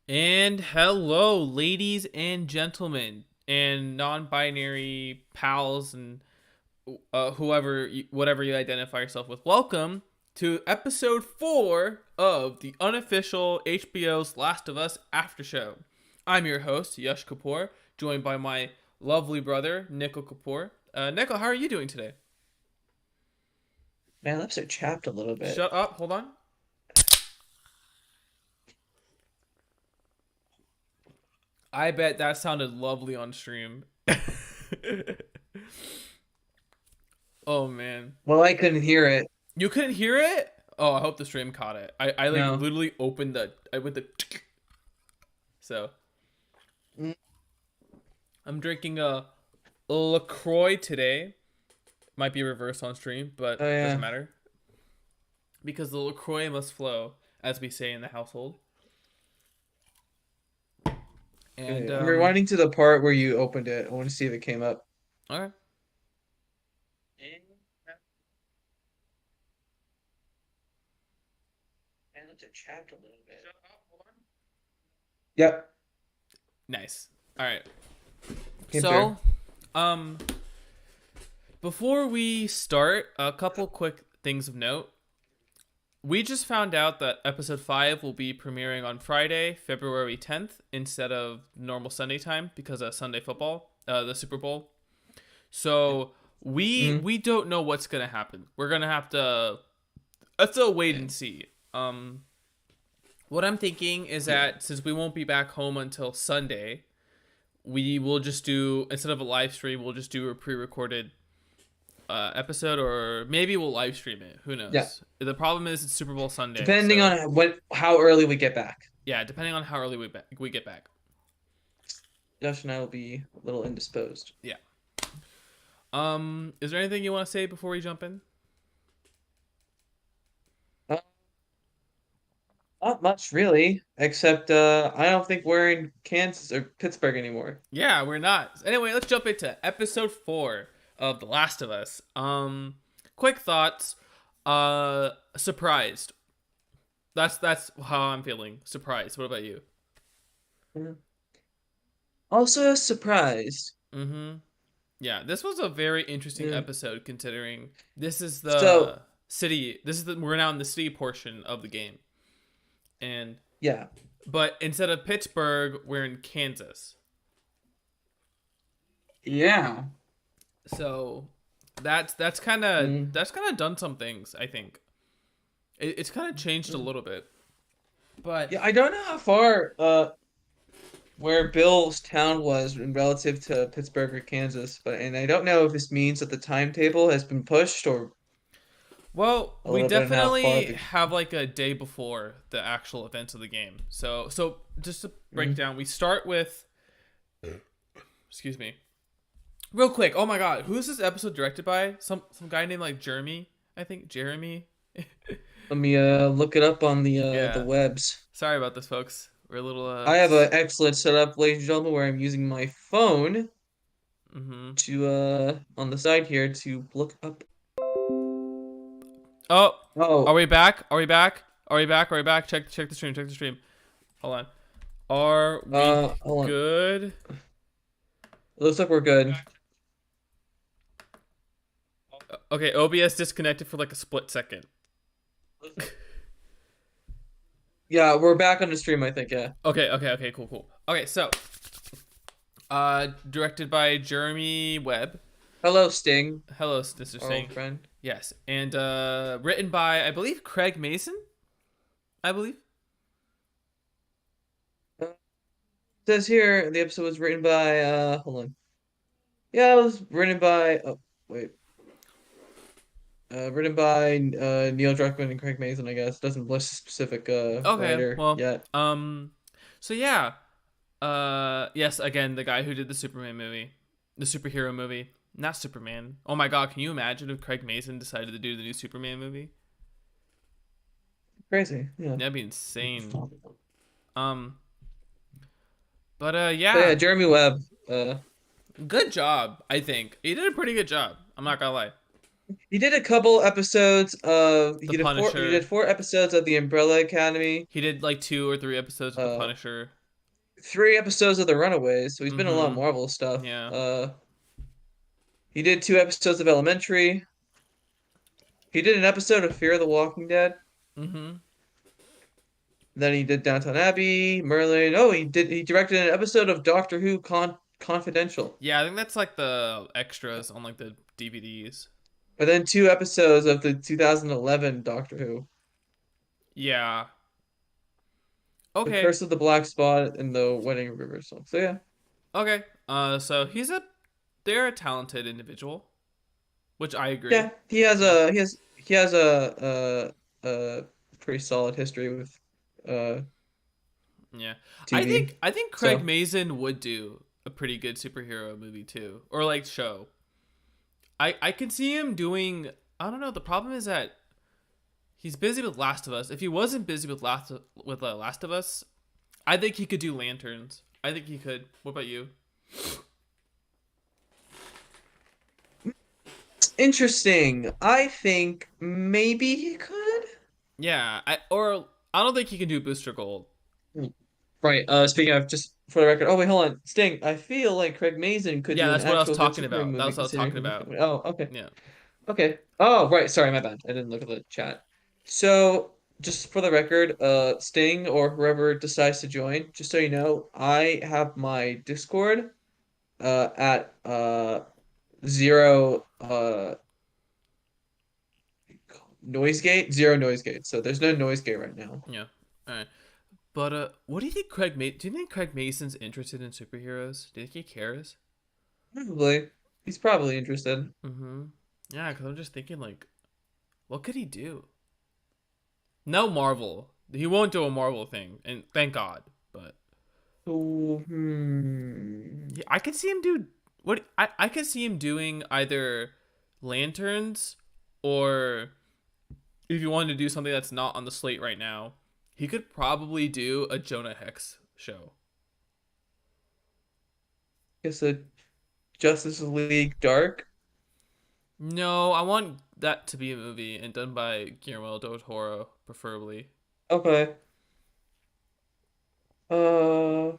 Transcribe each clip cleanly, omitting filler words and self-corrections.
And hello, ladies and gentlemen, and non-binary pals, and whatever you identify yourself with. Welcome to episode 4 of the unofficial HBO's Last of Us Aftershow. I'm your host, Yash Kapoor, joined by my lovely brother, Nikhil Kapoor. Nikhil, how are you doing today? My lips are chapped a little bit. Shut up, hold on. I bet that sounded lovely on stream. Oh man. Well, I couldn't hear it. You couldn't hear it? Oh, I hope the stream caught it. I like No. literally opened I went the so Mm. I'm drinking a LaCroix today. Might be reversed on stream, but Oh yeah. doesn't matter. Because the LaCroix must flow, as we say in the household. And Okay, I'm rewinding to the part where you opened it. I want to see if it came up. alright. My lips are chapped a little bit. Yep. Nice. Alright. Came So, um before we start, a couple quick things of note. We just found out that episode 5 will be premiering on Friday, February 10th, instead of normal Sunday time because of Sunday football, the Super Bowl. So we don't know what's gonna happen. We're gonna have to still wait and see. What I'm thinking is that since we won't be back home until Sunday, we will just do, instead of a live stream, we'll just do a pre-recorded episode, or maybe we'll live stream it. Who knows? Yeah. The problem is it's Super Bowl Sunday. Depending so, on how early we get back. yeah, depending on how early we get back. Josh and I will be a little indisposed. Yeah. Is there anything you want to say before we jump in? Uh, Not much really, except I don't think we're in Kansas or Pittsburgh anymore. Yeah, we're not. Anyway, let's jump into episode 4 of The Last of Us. Quick thoughts. Surprised. That's how I'm feeling. Surprised. What about you? Mhm. Also surprised. Mm-hmm. Yeah, this was a very interesting Yeah. episode considering this is So the city. We're now in the city portion of the game, and yeah. but instead of Pittsburgh, we're in Kansas. Yeah. So that's kind Mm. of done some things. I think it's kind of changed a little bit, but Yeah, I don't know how far where Bill's town was in relative to Pittsburgh or Kansas, and I don't know if this means that the timetable has been pushed or well, a we little bit on how far definitely have like a day before the actual events of the game. So just to break Mhm. down, we start with, excuse me, real quick. Oh my god, who is this episode directed by? Some guy named like Jeremy, I think Jeremy. Let me look it up on the Yeah. webs. Sorry about this, folks. We're a little I have an excellent setup, ladies and gentlemen, where I'm using my phone mm-hmm. to on the side here to look up. Oh, are Oh, we back? Are we back? Are we back? Are we back? Check the stream. Check the stream. Hold on. Are we hold on. good? It looks like we're good. Okay, OBS disconnected for like a split second. Yeah, we're back on the stream, I think, yeah. Okay, cool. Okay, so directed by Jeremy Webb. Hello, Sting, Hello, Mr. our Singh. old friend. Yes, and written by, I believe, Craig Mason. I believe. Says here the episode was written by hold on. Yeah, it was written by oh wait. Written by Neil Druckmann and Craig Mason, I guess. Doesn't list a specific Okay, writer well, yet. so yeah, yes, again, the guy who did the Superman movie, the superhero movie, not Superman. Oh my God, can you imagine if Craig Mason decided to do the new Superman movie? Crazy, yeah. That'd be insane. Um, but But yeah, yeah, Jeremy Webb. good job. I think he did a pretty good job. I'm not gonna lie. He did a couple episodes of The he did Punisher. 4 episodes of the Umbrella Academy. He did like 2 or 3 episodes of The Uh Punisher. 3 episodes of The Runaways, so he's been in a lot of Mm-hmm. Marvel stuff. Yeah. He did 2 episodes of Elementary. He did an episode of Fear the Walking Dead. Mm-hmm. Then he did Downton Abbey, Merlin. Oh, he directed an episode of Doctor Who Confidential. Yeah, I think that's like the extras on like the DVDs. And then 2 episodes of the 2011 Doctor Who. Yeah. The Okay. Curse of the Black Spot and the Wedding Reversal. So yeah. Okay. So they're a talented individual, which I agree. Yeah, he has Yeah. a he has a pretty solid history with uh Yeah. TV. I think Craig So Mazin would do a pretty good superhero movie too, or like show. I can see him doing. I don't know. The problem is that he's busy with Last of Us. If he wasn't busy with Last of Us, I think he could do Lanterns. I think he could. What about you? interesting. I think maybe he could. Yeah. I don't think he can do Booster Gold. Right. Speaking of, just for the record. Oh wait, hold on. Sting. I feel like Craig Mazin could Yeah, do an that's what I was actual good talking superhero about. That movie, was what I was talking considering him. about. Oh, okay. Yeah. Okay. Oh, right. Sorry, my bad. I didn't look at the chat. So, just for the record, Sting or whoever decides to join, just so you know, I have my Discord at zero noise gate, zero noise gate. So there's no noise gate right now. Yeah. All right. But what do you think do you think Craig Mason's interested in superheroes? Do you think he cares? Probably. He's probably interested. Mm-hmm. Yeah, because I'm just thinking like, what could he do? No Marvel. He won't do a Marvel thing, and thank God. But So, I could see him do what I could see him doing either Lanterns or if you wanted to do something that's not on the slate right now, he could probably do a Jonah Hex show. guess a Justice League Dark. No, I want that to be a movie and done by Guillermo del Toro, preferably. Okay. Uh,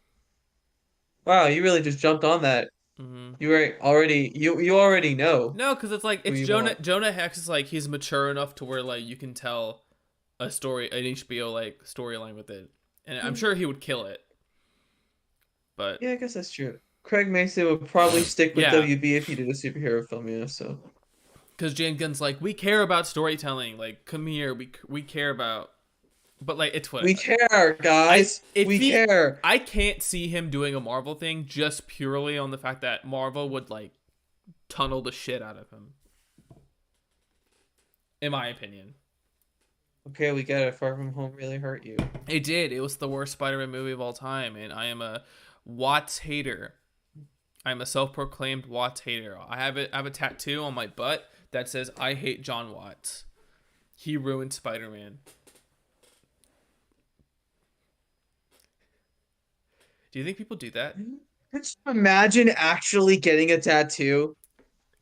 wow, you really just jumped on that. Mm-hmm. You already know No, because it's like who it's you want. Jonah Hex is like he's mature enough to where like you can tell a story, an HBO like storyline with it, and I'm Hmm. sure he would kill it. But Yeah, I guess that's true. Craig Mason would probably stick with yeah, WB if he did a superhero film, yeah, so. because Jane Gunn's like we care about storytelling, like come here, we care about, but like it's what We care, guys. We care. I can't see him doing a Marvel thing just purely on the fact that Marvel would like tunnel the shit out of him, in my opinion. Okay, we get it. Far From Home really hurt you. It did. It was the worst Spider-Man movie of all time, and I am a Watts hater. I'm a self-proclaimed Watts hater. I have a tattoo on my butt that says I hate John Watts. He ruined Spider-Man. Do you think people do that? Could you imagine actually getting a tattoo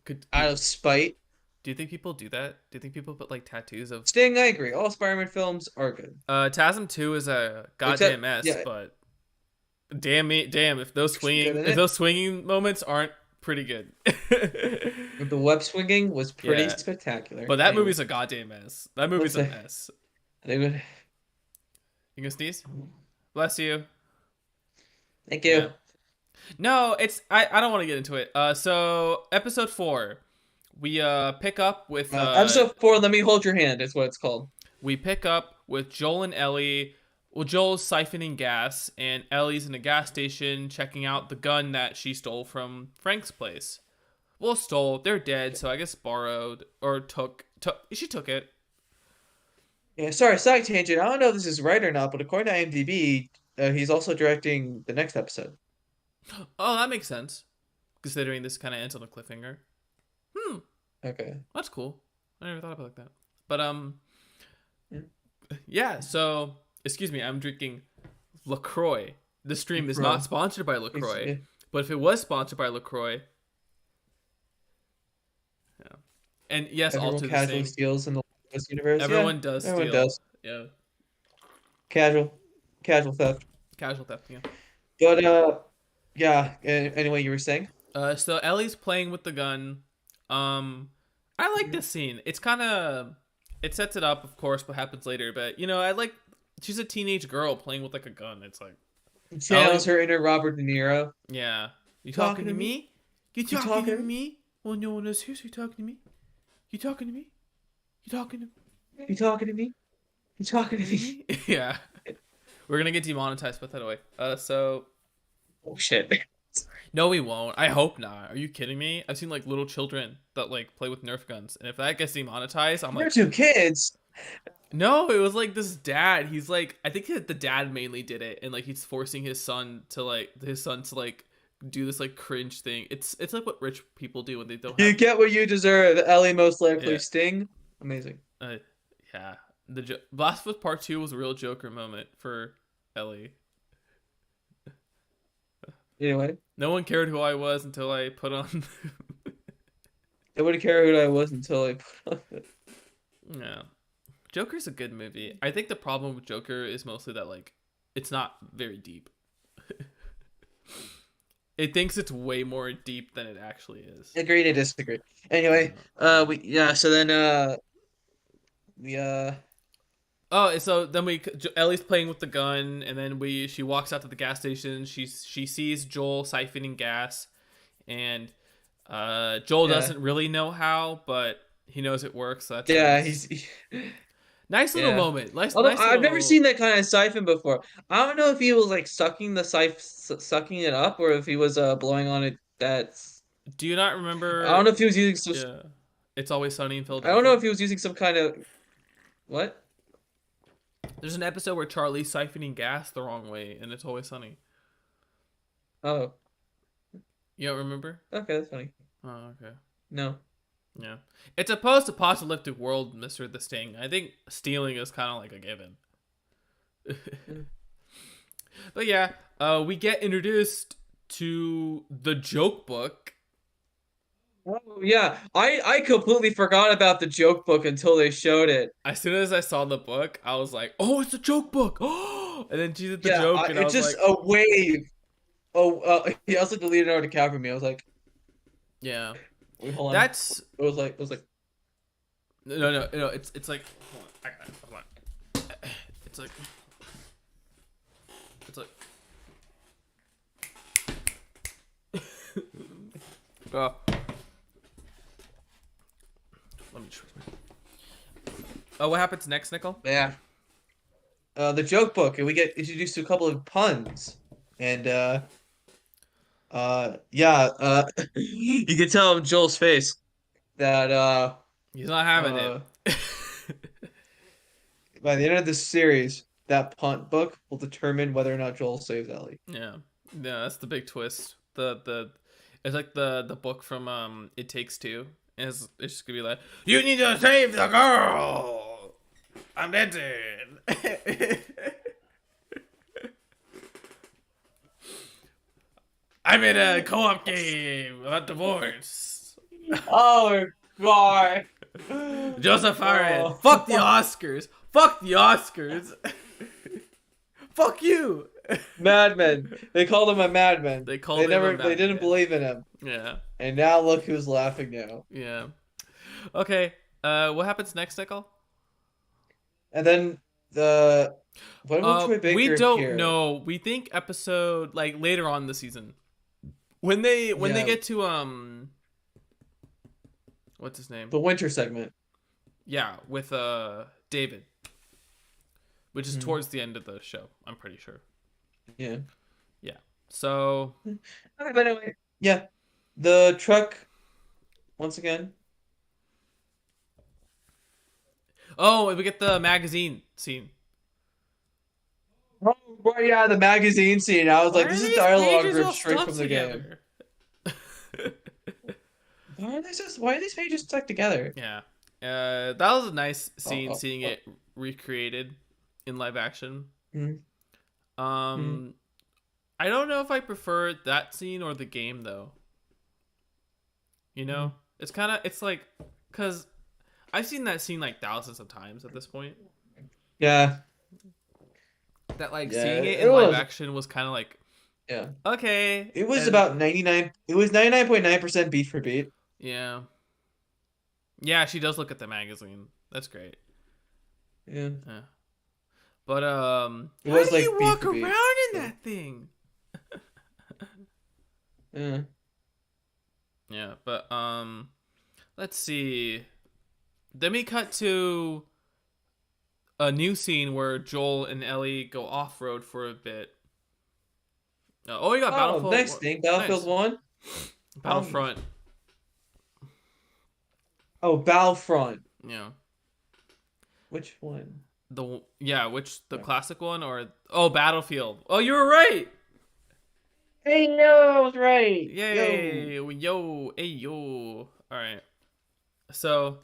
Could out of spite? do you think people do that? Do you think people put like tattoos of Sting, I agree. All Spider-Man films are good. TASM 2 is a Except, goddamn mess, yeah, but damn if those some good in if it. those swinging moments aren't pretty good. But the web swinging was pretty Yeah. spectacular. But that movie's Anyways, a goddamn mess. That let's movie's a say mess. they would. You gonna sneeze? Bless you. Thank Yeah. you. No, I don't want to get into it. So episode 4, we pick up with Episode 4, Let Me Hold Your Hand is what it's called. we pick up with Joel and Ellie. Well, Joel's siphoning gas, and Ellie's in a gas station checking out the gun that she stole from Frank's place. Well, stole. They're dead, so I guess borrowed or took. She took it. Yeah, sorry, side tangent. I don't know if this is right or not, but according to IMDb, he's also directing the next episode. Oh, that makes sense, considering this kind of ends on a cliffhanger. Hmm, Okay. that's cool. I never thought about it like that. But Yeah. yeah. So excuse me, I'm drinking LaCroix. The stream is LaCroix. not sponsored by LaCroix, Yeah. but if it was sponsored by LaCroix, yeah. And yes, all Everyone to the casually same. steals in the West universe. Everyone Yeah, does everyone steal. does. Yeah. Casual theft. Casual theft. Yeah. But yeah. Anyway, you were saying? So Ellie's playing with the gun. Um, I like Mhm. this scene. It's kind of it sets it up, of course, what happens later. But I like she's a teenage girl playing with like a gun. It's like Ellie, Channels her inner Robert De Niro. yeah. You talking Talking to to me? me? You You talking talking to to me? me? Well, no one is here. So you talking to me? You talking to me? You talking to You talking to me? You talking to talking to me? me? Yeah. We're gonna get demonetized. Put that away. So Oh shit. no, we won't. I hope not. Are you kidding me? I've seen like little children that like play with Nerf guns, and if that gets demonetized, I'm You're like, two kids. no. It was like this dad. He's like, I think the dad mainly did it, and like he's forcing his son to do this like cringe thing. It's like what rich people do when they don't You have. get what you deserve. Ellie most likely Yeah. Sting. Amazing. Uh, yeah. Blast with Part Two was a real Joker moment for Ellie. Anyway, No one cared who I was until I put on. I wouldn't care who I was until I put on it. Yeah. Joker's a good movie. I think the problem with Joker is mostly that like it's not very deep. It thinks it's way more deep than it actually is. Agree to disagree. Anyway, Yeah. we yeah. So then we Oh, so then Ellie's playing with the gun, and then she walks out to the gas station. She sees Joel siphoning gas, and Joel yeah doesn't really know how, but he knows it works. So that's yeah nice. Nice little yeah. moment. Nice, Although nice I've never little. seen that kind of siphon before. I don't know if he was like sucking the sucking it up, or if he was blowing on it. That's Do you not I don't remember? know if he was using some. Yeah, It's Always Sunny in I don't know Philadelphia. if he was using some kind of what? There's an episode where Charlie's siphoning gas the wrong way, and It's Always Sunny. Oh, You don't remember? okay, that's funny. Oh, okay. No. Yeah. It's a post-apocalyptic world, Mister The Sting. I think stealing is kind of like a given. Mm. But yeah, we get introduced to the joke book. Oh yeah, I completely forgot about the joke book until they showed it. As soon as I saw the book, I was like, "Oh, it's a joke book!" Oh, and then she did the Yeah, joke, and I it's was just like, a wave. Oh, yeah, I was like the Leonardo DiCaprio me. I was like, "Yeah, wait, hold on. that's It was like, no. It's like, hold on, I got it. Hold on. It's like, it's like, oh, let me try. Oh, what happens next, Nickel? yeah. The joke book, and we get introduced to a couple of puns, and yeah, you can tell on Joel's face that He's not having it. uh, by the end of this series, that punt book will determine whether or not Joel saves Ellie. Yeah, yeah, that's the big twist. It's like the book from It Takes Two. And it's just gonna be like, you need to save the girl. I'm dancing. I'm in a co-op game about divorce. Oh God. Joseph Farid. Oh. Fuck the Oscars. Fuck the Oscars. Fuck you. Madman. They called him a madman. They called him a They didn't madman. believe in him. Yeah. And now look who's laughing now. Yeah. Okay. What happens next, Nicole? And then the when will Troy We Baker don't appear? know. We think episode like later on in the season. When they Yeah, get to what's his name? the winter segment. Yeah, with David, which is Mhm. towards the end of the show. I'm pretty sure. Yeah. Yeah. So, Okay, but anyway. Yeah. The truck once again. oh, we get the magazine scene. Oh, boy, yeah, the magazine scene. I was Why like, are this is these dialogue pages ripped all straight stuck from the game. together? Why are these pages stuck together? Yeah. That was a nice Oh, scene oh, seeing oh. it recreated in live action. Mm, mm, Um, I don't know if I prefer that scene or the game though. You mm. know, it's like, cause I've seen that scene like thousands of times at this point. Yeah. That like Yeah, seeing it it in live was. action was kind of like Yeah. Okay. It was And about 99. It was 99.9% beat for beat. yeah. Yeah, she does look at the magazine. That's great. Yeah. Yeah. But It how was do you like beat walk for beat. around in So, that thing? yeah. Yeah, but let's see. Then we cut to a new scene where Joel and Ellie go off road for a bit. Oh, you got Oh, Battlefield. next thing, Battlefield Nice. 1. Um, Battlefront. oh, Battlefront. Yeah. Which one? Which the Yeah. classic one or Battlefield. Oh, you were right. Hey, no, I was right. Yo. Yay. Yo. Hey yo. All right. So,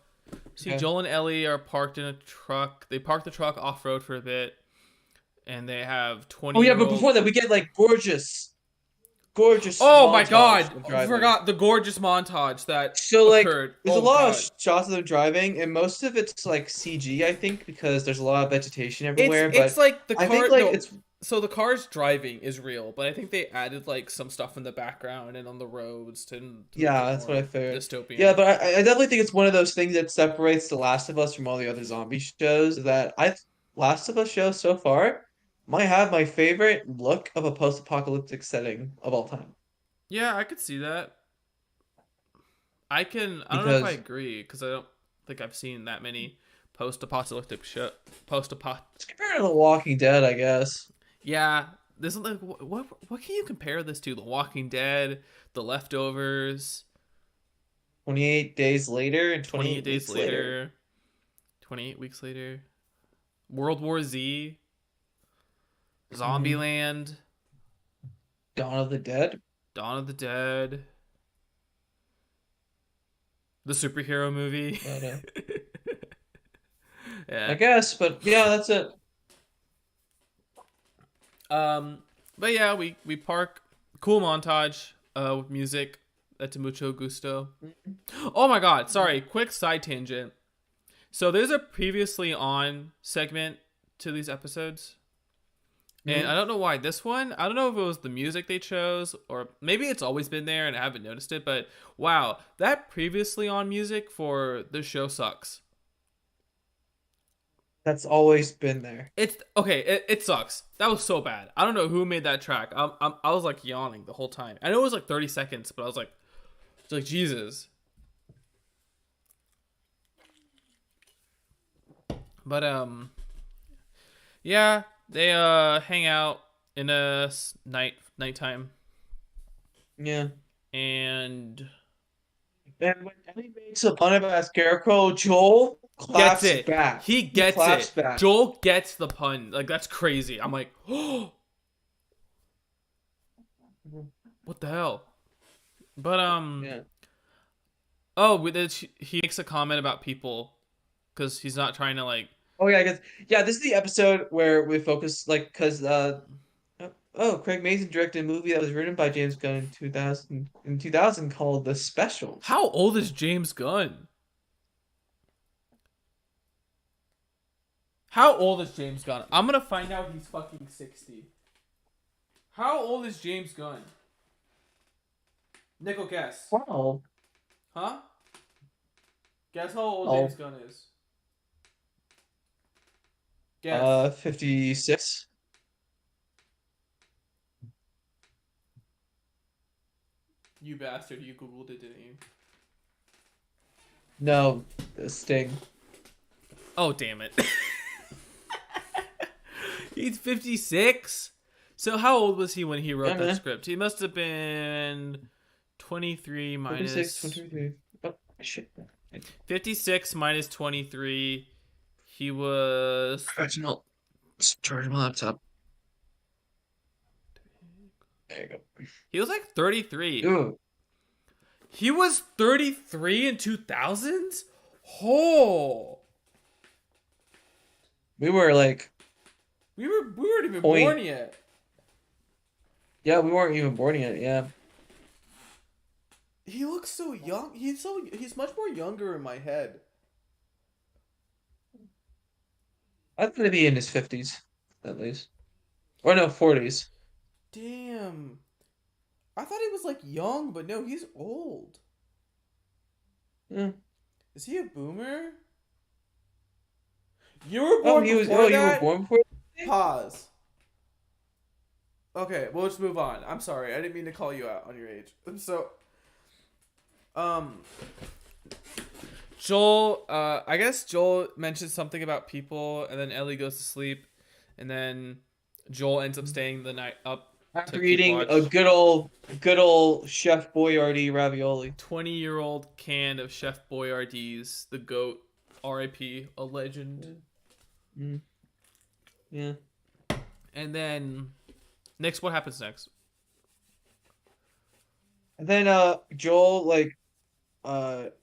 see Okay. Joel and Ellie are parked in a truck. They park the truck off road for a bit and they have Oh 20 yeah, year but old. before that, we get like gorgeous Oh my montage god! of I driving. forgot the gorgeous montage that So like, occurred. there's a Oh lot of god. shots of them driving, and most of it's like CG, I think, because there's a lot of vegetation It's everywhere. it's But like the I think car like no. it's So the car's driving is real, but I think they added like some stuff in the background and on the roads to make yeah, it that's what I more figured. Yeah, dystopian. but I definitely think it's one of those things that separates The Last of Us from all the other zombie shows. That I Last of Us show so far might have my favorite look of a post-apocalyptic setting of all time Yeah, I could see that. I don't know if I because agree because I don't think I've seen that many post-apocalyptic show post-apo. it's compared to The Walking Dead, I guess. Yeah, this is like what can you compare this to? The Walking Dead, The Leftovers, 28 days later and 28 28 days weeks later. later, 28 weeks later, World War Z, Hmm. Zombieland, Dawn of the Dead. Dawn of the Dead, the superhero movie. But I Yeah. guess, but yeah, that's it. Um but yeah, we park cool montage with music that's mucho gusto. Oh my god, sorry, quick side tangent. So there's a previously on segment to these episodes. And I Hmm. don't know why this one. I don't know if it was the music they chose or maybe it's always been there and I haven't noticed it, but wow, that previously on music for this show sucks. That's always been there. It's okay, it sucks. That was so bad. I don't know who made that track. I was like yawning the whole time. I know it was like 30 seconds, but I was like it's like Jesus. But yeah, they hang out in a nighttime Yeah. and And when Ellie makes a pun about Scarecrow, Joel gets claps it. back. He He gets claps it. back. Joel gets the pun. Like that's crazy. I'm like, oh, Mhm. what the hell? But Yeah. he makes a comment about people because he's not trying to like. Oh yeah, because yeah, this is the episode where we focus like because oh, Craig Mazin directed a movie that was written by James Gunn in 2000 called The Specials. How old is James Gunn? How old is James Gunn? I'm gonna find out he's fucking 60. How old is James Gunn? Nickel, guess. Wow. Huh? Guess how old James Oh, Gunn is. Guess. 56. You bastard, you googled it, didn't you? No, Sting. Oh, damn it. He's 56? So how old was he when he Yeah, wrote that man. script? He must have been 23 56, minus 23. Oh, shit. 56 minus 23. He was Professional. Charge my laptop. There you he was like 33. go. He was 33 in 2000s? Oh. We were like We weren't even born point. yet. Yeah, we weren't even born yet. Yeah, He looks so young. He's much more younger in my head. I'd gonna be in his 50s at least, or no, 40s. Damn. I thought he was like young, but no, he's old. Yeah. Is he a boomer? You were Oh, born he was. Oh, before you were that? born before. Pause. Okay, we'll just move on. I'm sorry. I didn't mean to call you out on your age. So, um, Joel, I guess Joel mentions something about people, and then Ellie goes to sleep, and then Joel ends up staying the night up to After keep eating a watch. good old Chef Boyardee ravioli. 20-year-old can of Chef Boyardee's, the goat, R.I.P., a legend. Mm. Yeah. And then, next, what happens next? And then Joel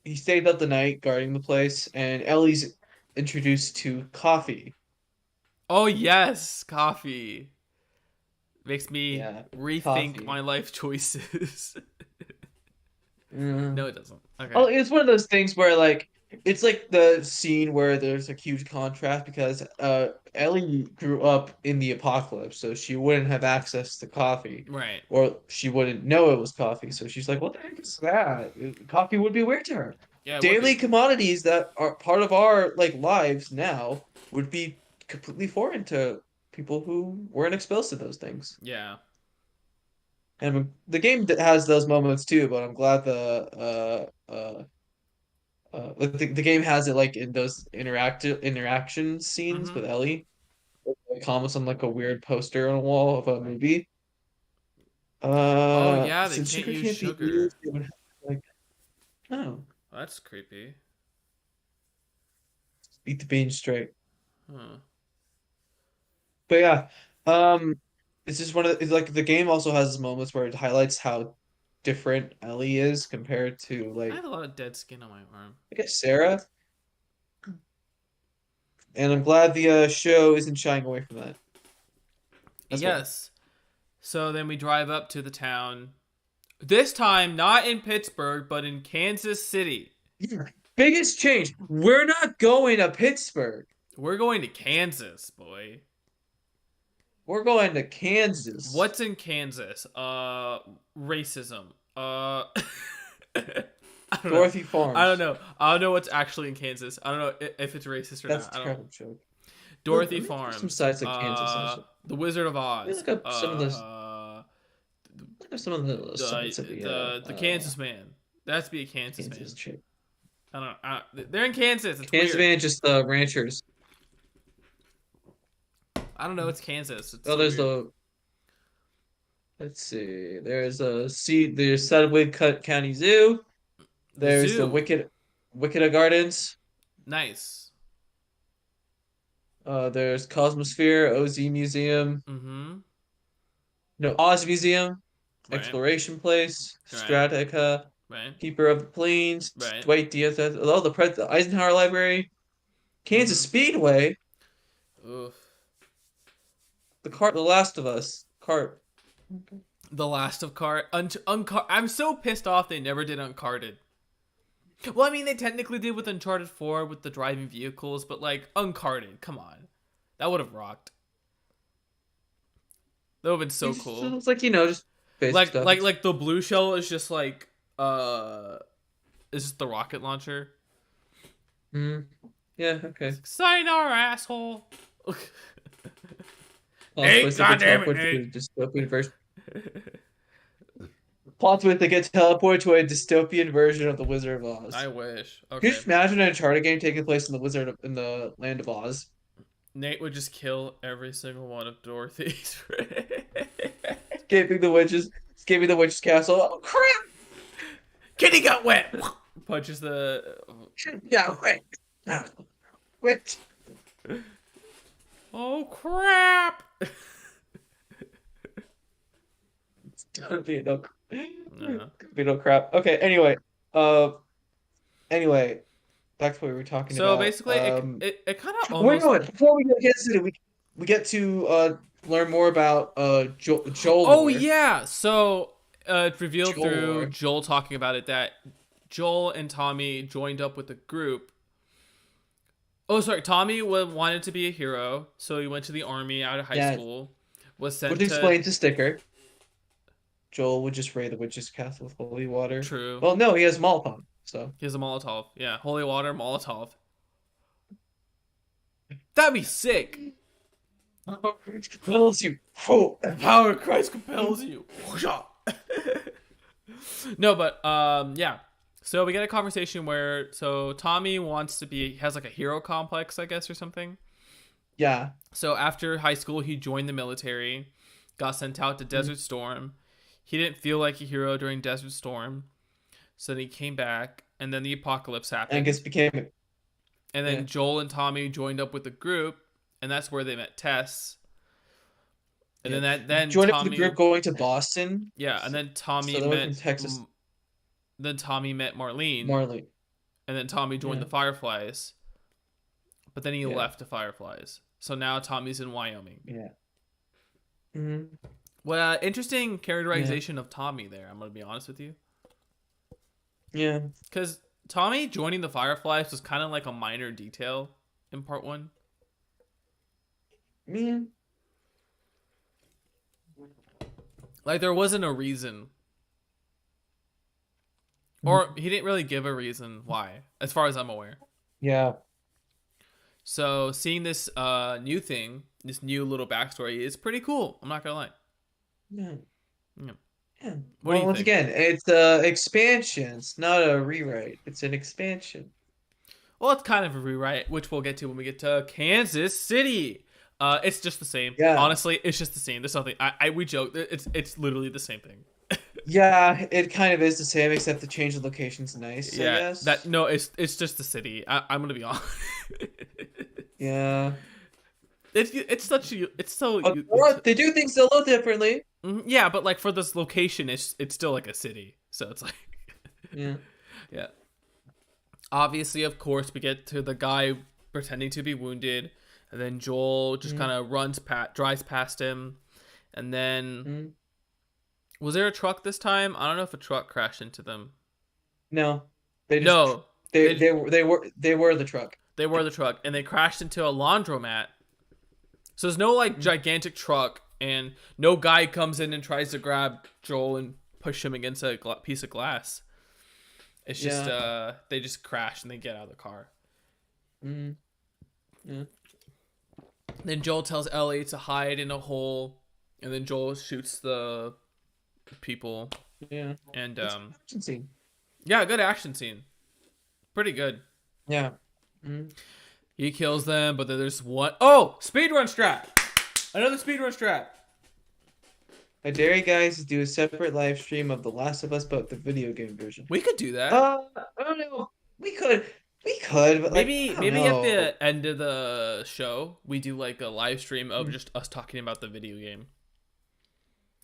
he stayed up the night guarding the place, and Ellie's introduced to coffee. Oh, yes, coffee. Makes me Yeah, rethink coffee. my life choices. Mm. No, it doesn't. Oh, Okay. it's one of those things where it's like the scene where there's a huge contrast because Ellie grew up in the apocalypse, so she wouldn't have access to coffee, Right. or she wouldn't know it was coffee. So she's like, "What the heck is that? Coffee would be weird to her." Yeah, it would Daily be. commodities that are part of our lives now would be completely foreign to people who weren't exposed to those things. Yeah. And the game has those moments too, but I'm glad the game has it like in those interactive interaction scenes Mm-hmm. with Ellie. Like, comments on like a weird poster on a wall of a movie. Oh, yeah, they Since can't sugar use can't be sugar. used, it would have like oh, That's creepy. beat the bean straight. Huh. But yeah, um, it's just one of it's like the game also has moments where it highlights how different Ellie is compared to I have like a lot of dead skin on my arm. I guess Sarah. And I'm glad the show isn't shying away from that as well. Yes. So then we drive up to the town. This time, not in Pittsburgh, but in Kansas City. Yeah. Biggest change. We're not going to Pittsburgh. We're going to Kansas, boy. We're going to Kansas. What's in Kansas? Racism. I don't know. Dorothy I don't Farms. know. I don't know what's actually in Kansas. I don't know if it's racist or That's not. a I don't. terrible joke. Dorothy Let me look some Farms. sites of Kansas. The Wizard of Let me Oz. look up some of this. Look up some of the sites of The Kansas man. That has to be a Kansas Kansas man. chick. I don't know. They're in Kansas. It's Kansas weird. man, just ranchers. I don't know. It's Kansas. It's Oh, so there's weird. the. Let's see. There's a see. There's Sedgwick County Zoo. The There's the zoo. Wicked Gardens. Nice. There's Cosmosphere, OZ Museum, Mm-hmm. no, Oz Museum, Right. Exploration Place, Right. Stratica, Right. Keeper of the Plains, Right. Dwight Diaz, the Eisenhower Library, Kansas Mm-hmm. Speedway, Oof. The Last of Us, Cart. The Last of Cart. I'm so pissed off they never did Uncharted. Well, I mean, they technically did with Uncharted 4 with the driving vehicles, but like, Uncharted, come on. That would have rocked. That would have been so cool. It's like just basic Like, stuff. like, like the blue shell is just like, is just the rocket launcher. Mm, yeah, okay. Sayonara, asshole. Plot Nate, twist, they get goddamn it, teleported to a Nate. dystopian version. Plot twist, they get teleported to a dystopian version of the Wizard of Oz. I wish. Can you Okay. just imagine an Uncharted game taking place in in the land of Oz? Nate would just kill every single one of Dorothy's friends. Escaping the witch's castle. Oh crap! Kitty got wet. Punches the. Yeah, wait. No, witch. Oh crap! It's gonna be no, Uh-huh. gonna be no crap. Okay. Anyway, back to what we were talking So about. basically, it kind of Wait, almost. no, before we get to it, we get to learn more about Joel Oh lore. yeah. So it's revealed Joel through lore. Joel talking about it that Joel and Tommy joined up with a group. Oh, sorry. Tommy wanted to be a hero, so he went to the army out of high Yeah, school. Was sent which to explains the sticker. Joel would just raid the witch's castle with holy water. True. Well, no, he has Molotov, so. He has a Molotov. Yeah, holy water Molotov. That'd be sick. Oh, it compels you. Oh. The power of Christ compels you. No, but yeah. So we get a conversation where Tommy wants to be has like a hero complex, I guess, or something. Yeah. So after high school, he joined the military, got sent out to Mm. Desert Storm. He didn't feel like a hero during Desert Storm, so then he came back, and then the apocalypse And I guess happened, became and yeah. then Joel and Tommy joined up with the group, and that's where they met Tess. And Yeah. then Joined up with the group Tommy, going to Boston. yeah, and So, then Tommy so they went met from Texas Marlene, Marley. and then Tommy joined Yeah. the Fireflies, but then he Yeah. left the Fireflies. So now Tommy's in Wyoming. Yeah. Hmm. Well, interesting Yeah. characterization of Tommy there. I'm gonna be honest with you, Yeah. because Tommy joining the Fireflies was kind of like a minor detail in part one. Yeah. Like there wasn't a reason, or he didn't really give a reason why, as far as I'm aware. Yeah. So seeing this new thing, this new little backstory is pretty cool. I'm not gonna lie. Yeah. Yeah. Yeah. What do Well, you once think? again, it's a expansion. It's not a rewrite. It's an expansion. Well, it's kind of a rewrite, which we'll get to when we get to Kansas City. It's just the same. Yeah. Honestly, it's just the same. There's nothing. We joke. It's literally the same thing. Yeah, it kind of is the same, except the change of location's nice, I Yeah. That guess. no. It's just the city. I'm gonna be honest. Yeah. It's such a it's so But what they do things a little differently. yeah, but like for this location, it's still like a city. So it's like Yeah. yeah. Obviously, of course, we get to the guy pretending to be wounded, and then Joel just Mm. kind of drives past him, and then Mm. was there a truck this time? I don't know if a truck crashed into them. No. They just No, they they were the truck. they were the truck, and they crashed into a laundromat. So there's no like Mm. gigantic truck, and no guy comes in and tries to grab Joel and push him against a piece of glass. It's just Yeah. they just crash and they get out of the car. Mm. Yeah. Then Joel tells Ellie to hide in a hole, and then Joel shoots the people. Yeah. And It's an action scene. yeah, good action scene, pretty good. Yeah. Mm. He kills them, but then there's one oh speedrun strat, another speedrun strat. I dare you guys to do a separate live stream of The Last of Us, but the video game version. We could do that. I don't know. We could, but like, I don't Maybe at know. the end of the show we do like a live stream of just us talking about the video game.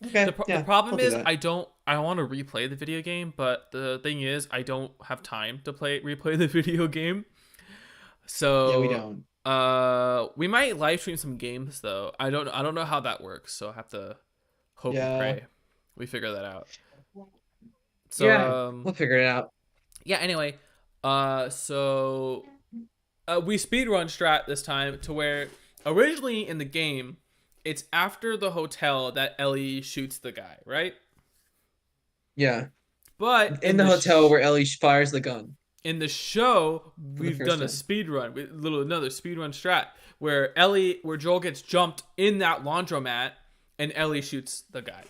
Okay, The yeah, problem I'll do is that. I want to replay the video game, but the thing is I don't have time to replay the video game. Yeah, we So don't. we might live stream some games though. I don't know how that works, so I have to hope and Yeah, pray we figure that out. So yeah, we'll figure it out. yeah, anyway, so we speedrun strat this time to where originally in the game it's after the hotel that Ellie shoots the guy, right? Yeah, But in the hotel where Ellie fires the gun in the show for the we've first done a time. speed run with another speed run strat where Joel gets jumped in that laundromat and Ellie shoots the guy.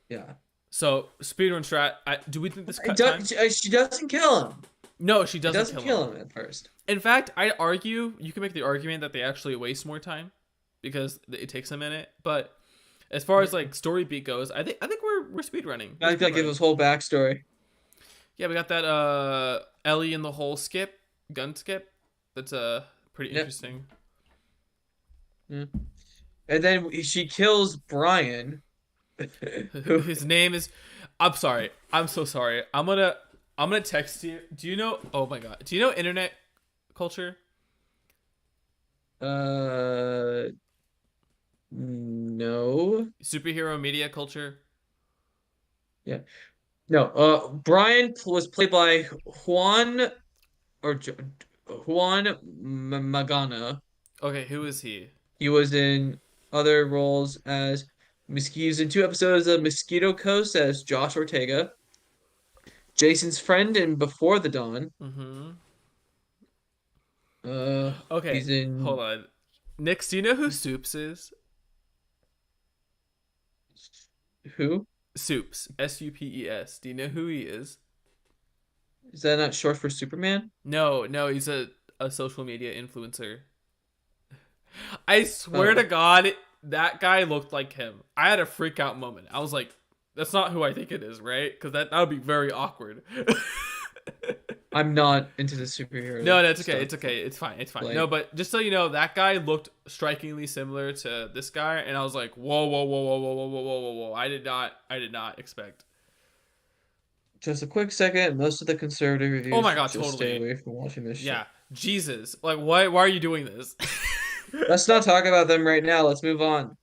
Yeah, So speed run strat. Do we think this cut time? she doesn't kill him. No, she She doesn't doesn't kill him. kill him at first. In fact, I argue you can make the argument that they actually waste more time because it takes a minute. But as far as like story beat goes, I think we're speed running. I gotta give his whole backstory. Yeah, we got that Ellie in the hole gun skip. That's pretty Yep. interesting. Yeah. And then she kills Brian. Who- His name is. I'm sorry. I'm so sorry. I'm gonna text you. Do you know? Oh my god. Do you know internet culture? uh, no. Superhero media culture? Yeah. No. Brian was played by Juan or Juan Magana. Okay, who is he? He was in other roles as He was in 2 episodes of Mosquito Coast as Josh Ortega, Jason's friend in Before the Dawn. Mm-hmm. Okay, He's hold in on. Nix, do you know who Soups is? who? Soups. Supes. Do you know who he is? Is that not short for Superman? No, no, he's a social media influencer. I swear to Oh, God, that guy looked like him. I had a freak out moment. I was like, that's not who I think it is, right? Because that would be very awkward. I'm not into the superhero No, no, it's okay. stuff. It's okay. It's fine. It's fine. No, Like, but just so you know, that guy looked strikingly similar to this guy, and I was like, whoa, whoa, whoa, whoa, whoa, whoa, whoa, whoa, whoa, whoa. I did not expect. just a quick second. Most of the conservative Oh reviews my should God, just stay totally. away from watching this shit. Yeah, Jesus. Like, why are you doing this? Let's not talk about them right now. Let's move on.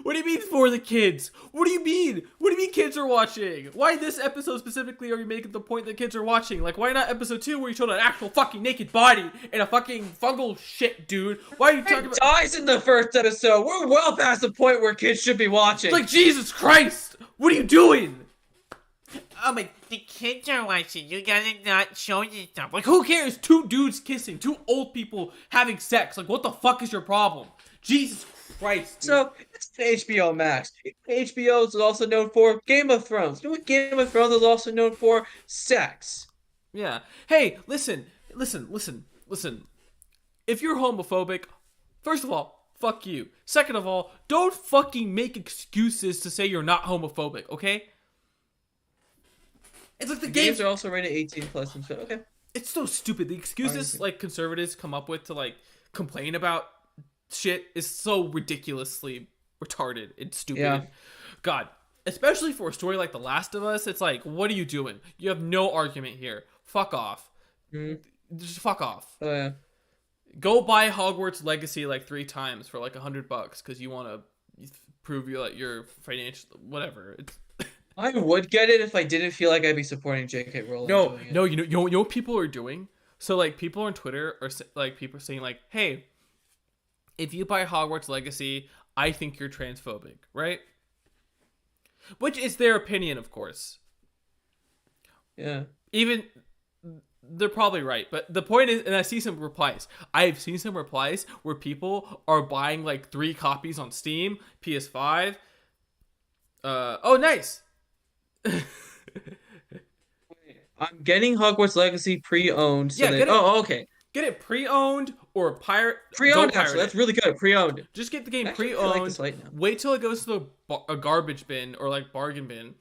What do you mean for the kids? What do you mean? What do you mean kids are watching? Why this episode specifically are you making the point that kids are watching? Like, why not episode 2 where you showed an actual fucking naked body and a fucking fungal shit, dude? Why are you talking It about... dies in the first episode. We're well past the point where kids should be watching. Like, Jesus Christ! What are you doing? Oh my, the kids are watching. You gotta not show this stuff. Like, who cares? 2 dudes kissing, 2 old people having sex. Like, what the fuck is your problem? Jesus Christ, dude. So it's HBO Max. HBO is also known for Game of Thrones. You know what Game of Thrones is also known for? Sex. Yeah. Hey, listen. If you're homophobic, first of all, fuck you. Second of all, don't fucking make excuses to say you're not homophobic, okay? It's like the Games games are also rated 18 plus and shit. Okay. It's so stupid. The excuses like conservatives come up with to like complain about shit is so ridiculously retarded and stupid. Yeah. God, especially for a story like The Last of Us, it's like, what are you doing? You have no argument here. Fuck off. Mm. Just fuck off. Oh yeah. Go buy Hogwarts Legacy like 3 times for like $100 because you want to prove you like you're financial whatever. It's I would get it if I didn't feel like I'd be supporting J.K. Rowling. no, no. You know what people are doing? So like people on Twitter are like people are saying like, hey, if you buy Hogwarts Legacy, I think you're transphobic, right? Which is their opinion, of course. Yeah. Even they're probably right, but the point is, and I see some replies. I've seen some replies where people are buying like 3 copies on Steam, PS5. Oh, nice. I'm getting Hogwarts Legacy pre-owned. So Yeah, get it. Oh, okay. Get it pre-owned or pirate. Pre-owned, Don't pirate actually. That's it. really good. Pre-owned. Just get the game Actually, I pre-owned. like this light now. Wait till it goes to a garbage bin or like bargain bin.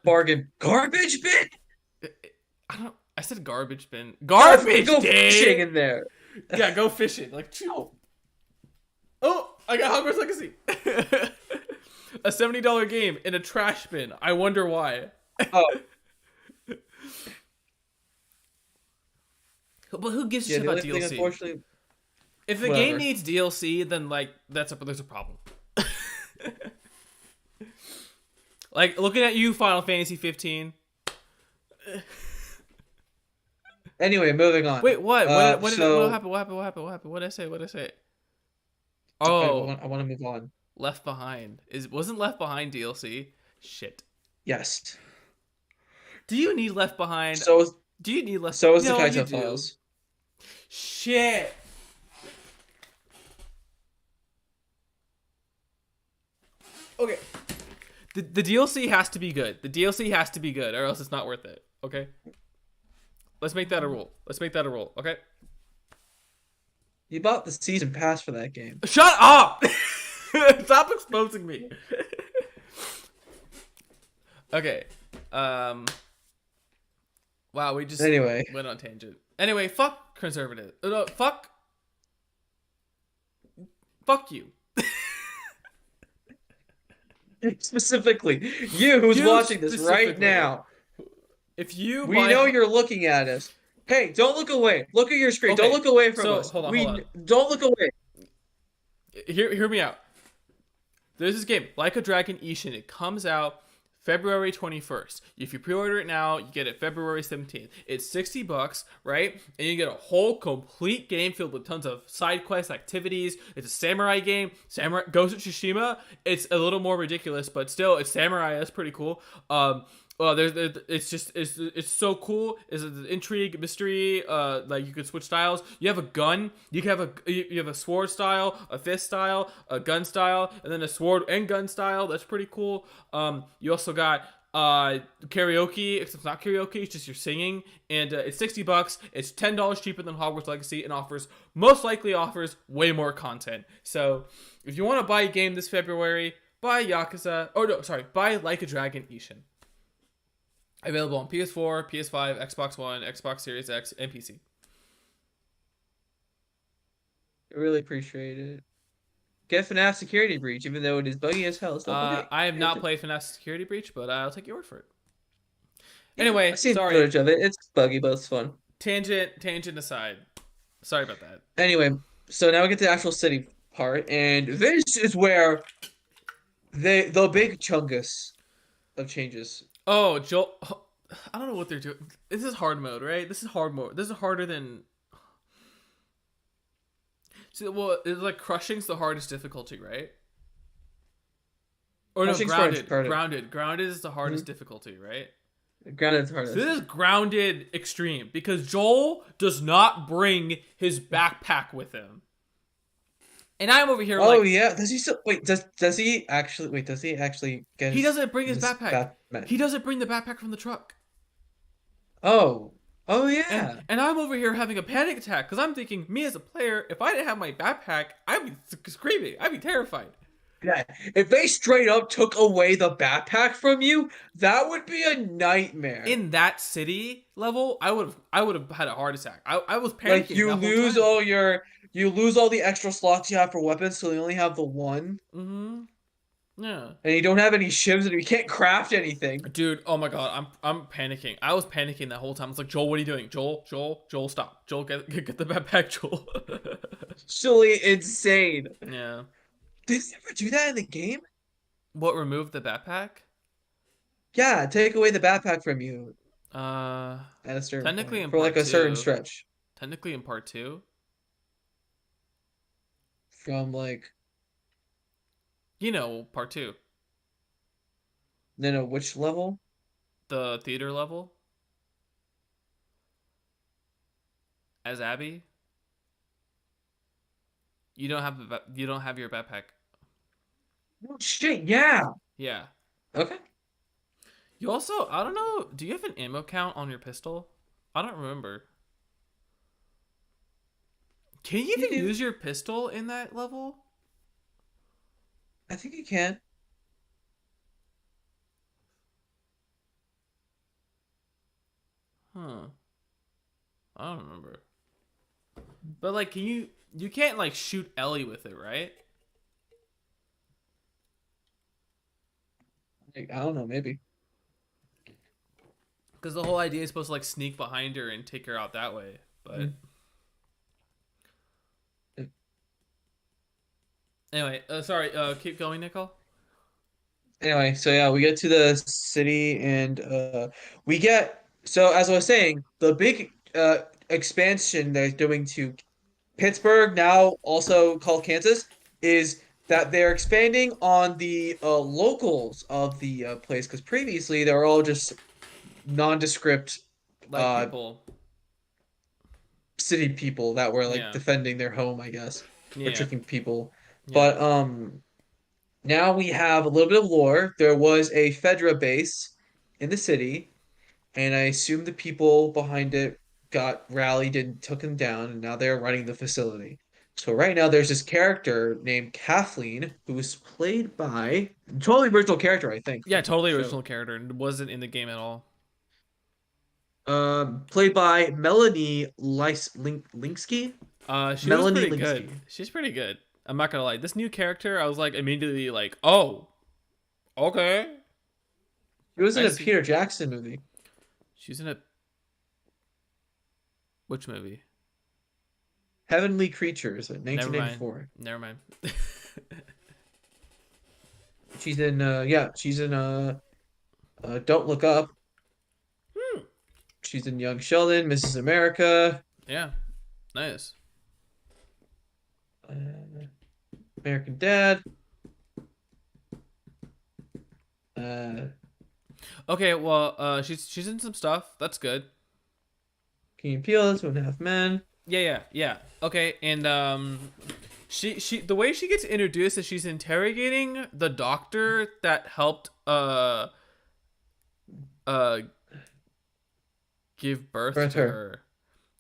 Bargain. Garbage bin? I said garbage bin. Garbage Go bin. fishing in there. Yeah, go fishing. Like, chill. Oh, I got Hogwarts Legacy. A $70 game in a trash bin. I wonder why. Oh. But who gives a Yeah, shit the about only thing, DLC? unfortunately... If the Whatever. game needs DLC, then like there's a problem. Like looking at you, Final Fantasy 15. Anyway, moving on. Wait, what? What so... happened? What did I say? What did I say? I Oh, want to move on. Left Behind. Wasn't Left Behind DLC? Shit. Yes. Do you need Left Behind? So Do you need Left? is No, the you Kaito do. Files. Shit. Okay. The DLC has to be good. The DLC has to be good, or else it's not worth it. Okay. Let's make that a rule. Okay. You bought the season pass for that game. Shut up! Stop exposing me. Okay. Wow, we just Anyway. went on tangent. Anyway, fuck conservative. No, fuck you. Specifically, you who's You watching this right specifically. now. If you We buy- know you're looking at us. Hey, don't look away. Look at your screen. Okay, Don't look away from so, us. hold on. Don't look away. Hear me out. There's this game, Like a Dragon Ishin. It comes out February 21st. If you pre-order it now, you get it February 17th. It's $60, right? And you get a whole complete game filled with tons of side quest activities. It's a samurai game. Samurai Ghost of Tsushima. It's a little more ridiculous, but still, it's samurai. That's pretty cool. Well, it's so cool. It's an intrigue, mystery. Like you can switch styles. You have a gun. You have a sword style, a fist style, a gun style, and then a sword and gun style. That's pretty cool. You also got karaoke, except it's not karaoke. It's just you're singing, and it's $60. It's $10 cheaper than Hogwarts Legacy, and most likely offers way more content. So if you want to buy a game this February, buy Yakuza. Oh no, sorry, buy Like a Dragon Ishin. Available on PS4, PS5, Xbox One, Xbox Series X, and PC. I really appreciate it. Get FNAF Security Breach, even though it is buggy as hell. I have not played FNAF Security Breach, but I'll take your word for it. Anyway, I've seen sorry. footage of it. It's buggy, but it's fun. Tangent aside. Sorry about that. Anyway, so now we get to the actual city part, and this is where the big chungus of changes. Oh, Joel. I don't know what they're doing. This is hard mode, right? This is hard mode. This is harder than. See, well, it's like crushing's the hardest difficulty, right? Or no, grounded. Grounded is the hardest difficulty, right? Grounded's hardest. So this is grounded extreme because Joel does not bring his backpack with him. And I'm over here like, yeah. Does he still wait? Does he actually wait? Does he actually get? He doesn't bring his backpack. He doesn't bring the backpack from the truck. Oh yeah. And I'm over here having a panic attack because I'm thinking, me as a player, if I didn't have my backpack, I'd be screaming. I'd be terrified. Yeah. If they straight up took away the backpack from you, that would be a nightmare. In that city level, I would have had a heart attack. I was panicking. Like you lose all the extra slots you have for weapons, so you only have the one. Mm-hmm. Yeah. And you don't have any shivs, and you can't craft anything. Dude, oh my god, I'm panicking. I was panicking that whole time. It's like, Joel, what are you doing? Joel, stop. Joel, get the backpack, Joel. Actually insane. Yeah. Did they ever do that in the game? What, remove the backpack? Yeah, take away the backpack from you. At a certain technically point, in for like a certain stretch. Technically in part 2. From like, part 2. No, which level? The theater level. As Abby. You don't have your backpack. Oh shit! Yeah. Yeah. Okay. You also, I don't know. Do you have an ammo count on your pistol? I don't remember. Can you even use your pistol in that level? I think you can. Huh. I don't remember. But like, you can't like shoot Ellie with it, right? I don't know, maybe. Because the whole idea is supposed to like sneak behind her and take her out that way, but. Anyway, sorry. Keep going, Nicole. Anyway, so yeah, we get to the city, and we get, so as I was saying, the big expansion they're doing to Pittsburgh, now also called Kansas, is that they're expanding on the locals of the place, because previously they were all just nondescript people. City people that were like defending their home, I guess, or tricking people. But now we have a little bit of lore. There was a Fedra base in the city, and I assume the people behind it got rallied and took them down, and now they're running the facility. So right now there's this character named Kathleen, who was played by totally original character, I think. Yeah, totally original character, and wasn't in the game at all. Played by Melanie Linsky. She was pretty good. She's pretty good. I'm not gonna lie. This new character, I was like immediately like, oh, okay. She was in a Peter Jackson movie. She's in a which movie? Heavenly Creatures, 1984. Never mind. She's in Don't Look Up. Hmm. She's in Young Sheldon, Mrs. America, Yeah. Nice. uh, American Dad. Uh, Okay, well, she's in some stuff. That's good. Key and Peele, Two and a Half Men. Yeah. Okay, and she the way she gets introduced is she's interrogating the doctor that helped uh give birth Right, to her. her,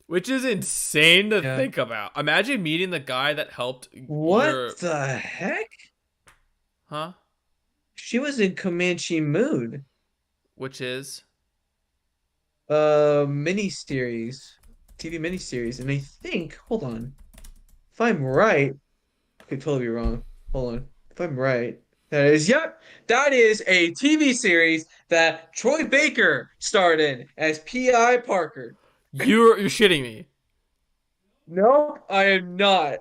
which is insane to Yeah. think about. Imagine meeting the guy that helped What the heck? huh? She was in Comanche Moon, Which is miniseries, TV miniseries, and I think, hold on, if I'm right, I could totally be wrong. Hold on, if I'm right, that is a TV series that Troy Baker starred in as P.I. Parker. you're shitting me. No, I am not.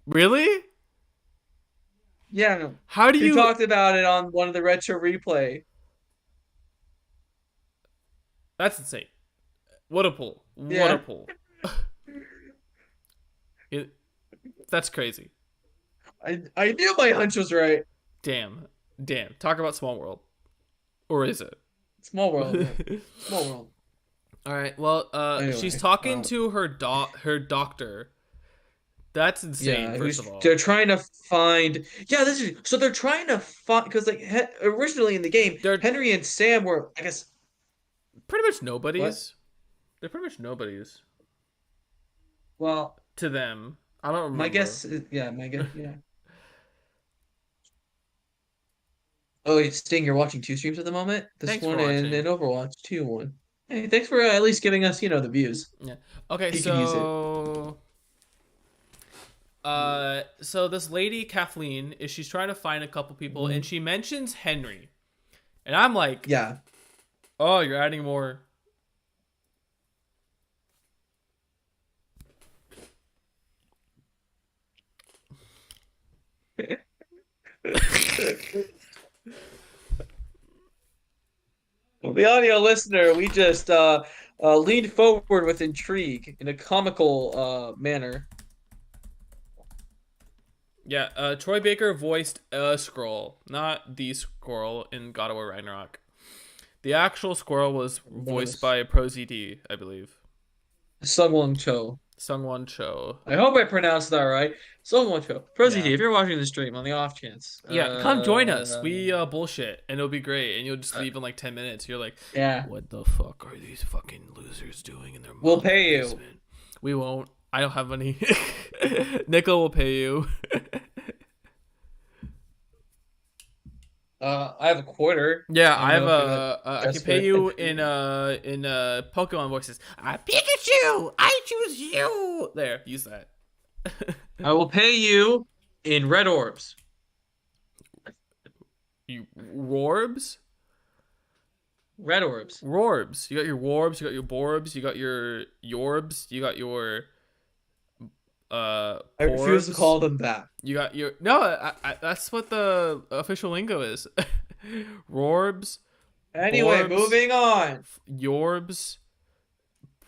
Really? Yeah, How do he you talked about it on one of the retro replay. That's insane. What a pull. What Yeah. a pull. It, that's crazy. I knew my hunch was right. Damn. Talk about small world. Or is it? Small world, man. Small world. All right. Well, Anyway, she's talking to her doctor. That's insane. Yeah, First of all, they're trying to find. Yeah, this is so they're trying to find because like originally in the game, they're Henry and Sam were, I guess, pretty much nobodies. What? They're pretty much nobodies well, to them. I don't remember. my guess, yeah, yeah. Oh, Sting, you're watching two streams at the moment. This Thanks one for and watching. Overwatch 2-1. Hey, thanks for at least giving us, the views. Yeah. Okay. You can use it. So this lady Kathleen she's trying to find a couple people, and she mentions Henry, and I'm like, Yeah. oh, you're adding more. Well, the audio listener, we just leaned forward with intrigue in a comical manner. Yeah, Troy Baker voiced a squirrel, not the squirrel in God of War Ragnarok. The actual squirrel was voiced by ProZD, I believe. Sungwon Cho. Sungwon Cho. I hope I pronounced that right. Sungwon Cho. ProZD, Yeah. if you're watching the stream on the off chance. Yeah, come join us. We bullshit, and it'll be great. And you'll just leave in like 10 minutes. You're like, yeah. what the fuck are these fucking losers doing in their We'll pay you. basement? We won't. I don't have money. Nico will pay you. I have a quarter. Yeah, I I have don't know if I can pay you in Pokemon voices. Pikachu, I choose you. There, use that. I will pay you in red orbs. You Rorbs? Red orbs. Rorbs. You got your Warbs, you got your Borbs, you got your Yorbs, you got your I refuse to Porbs. call them that. You got your that's what the official lingo is. Rorbs, Anyway, Orbs. moving on. Yorbs,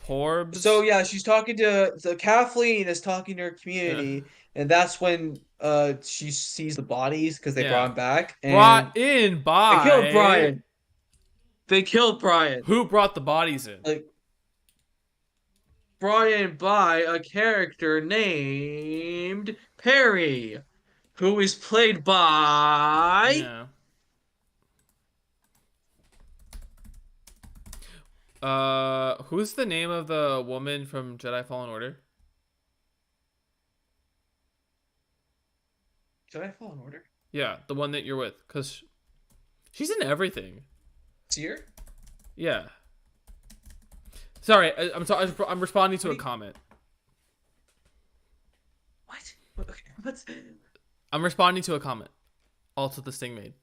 Porbs. So yeah, she's talking to Kathleen is talking to her community, and that's when she sees the bodies because they Yeah. brought him back. And brought in by they killed Brian. They killed Brian. Who brought the bodies in? Like Brian by a character named Perry, who is played by Yeah. Who's the name of the woman from Jedi Fallen Order? Jedi Fallen Order. Yeah, the one that you're with, cause she's in everything. Seer? Yeah. Sorry, I'm sorry. I'm responding to a comment. What? Okay, what's I'm responding to a comment. Also, this thing made.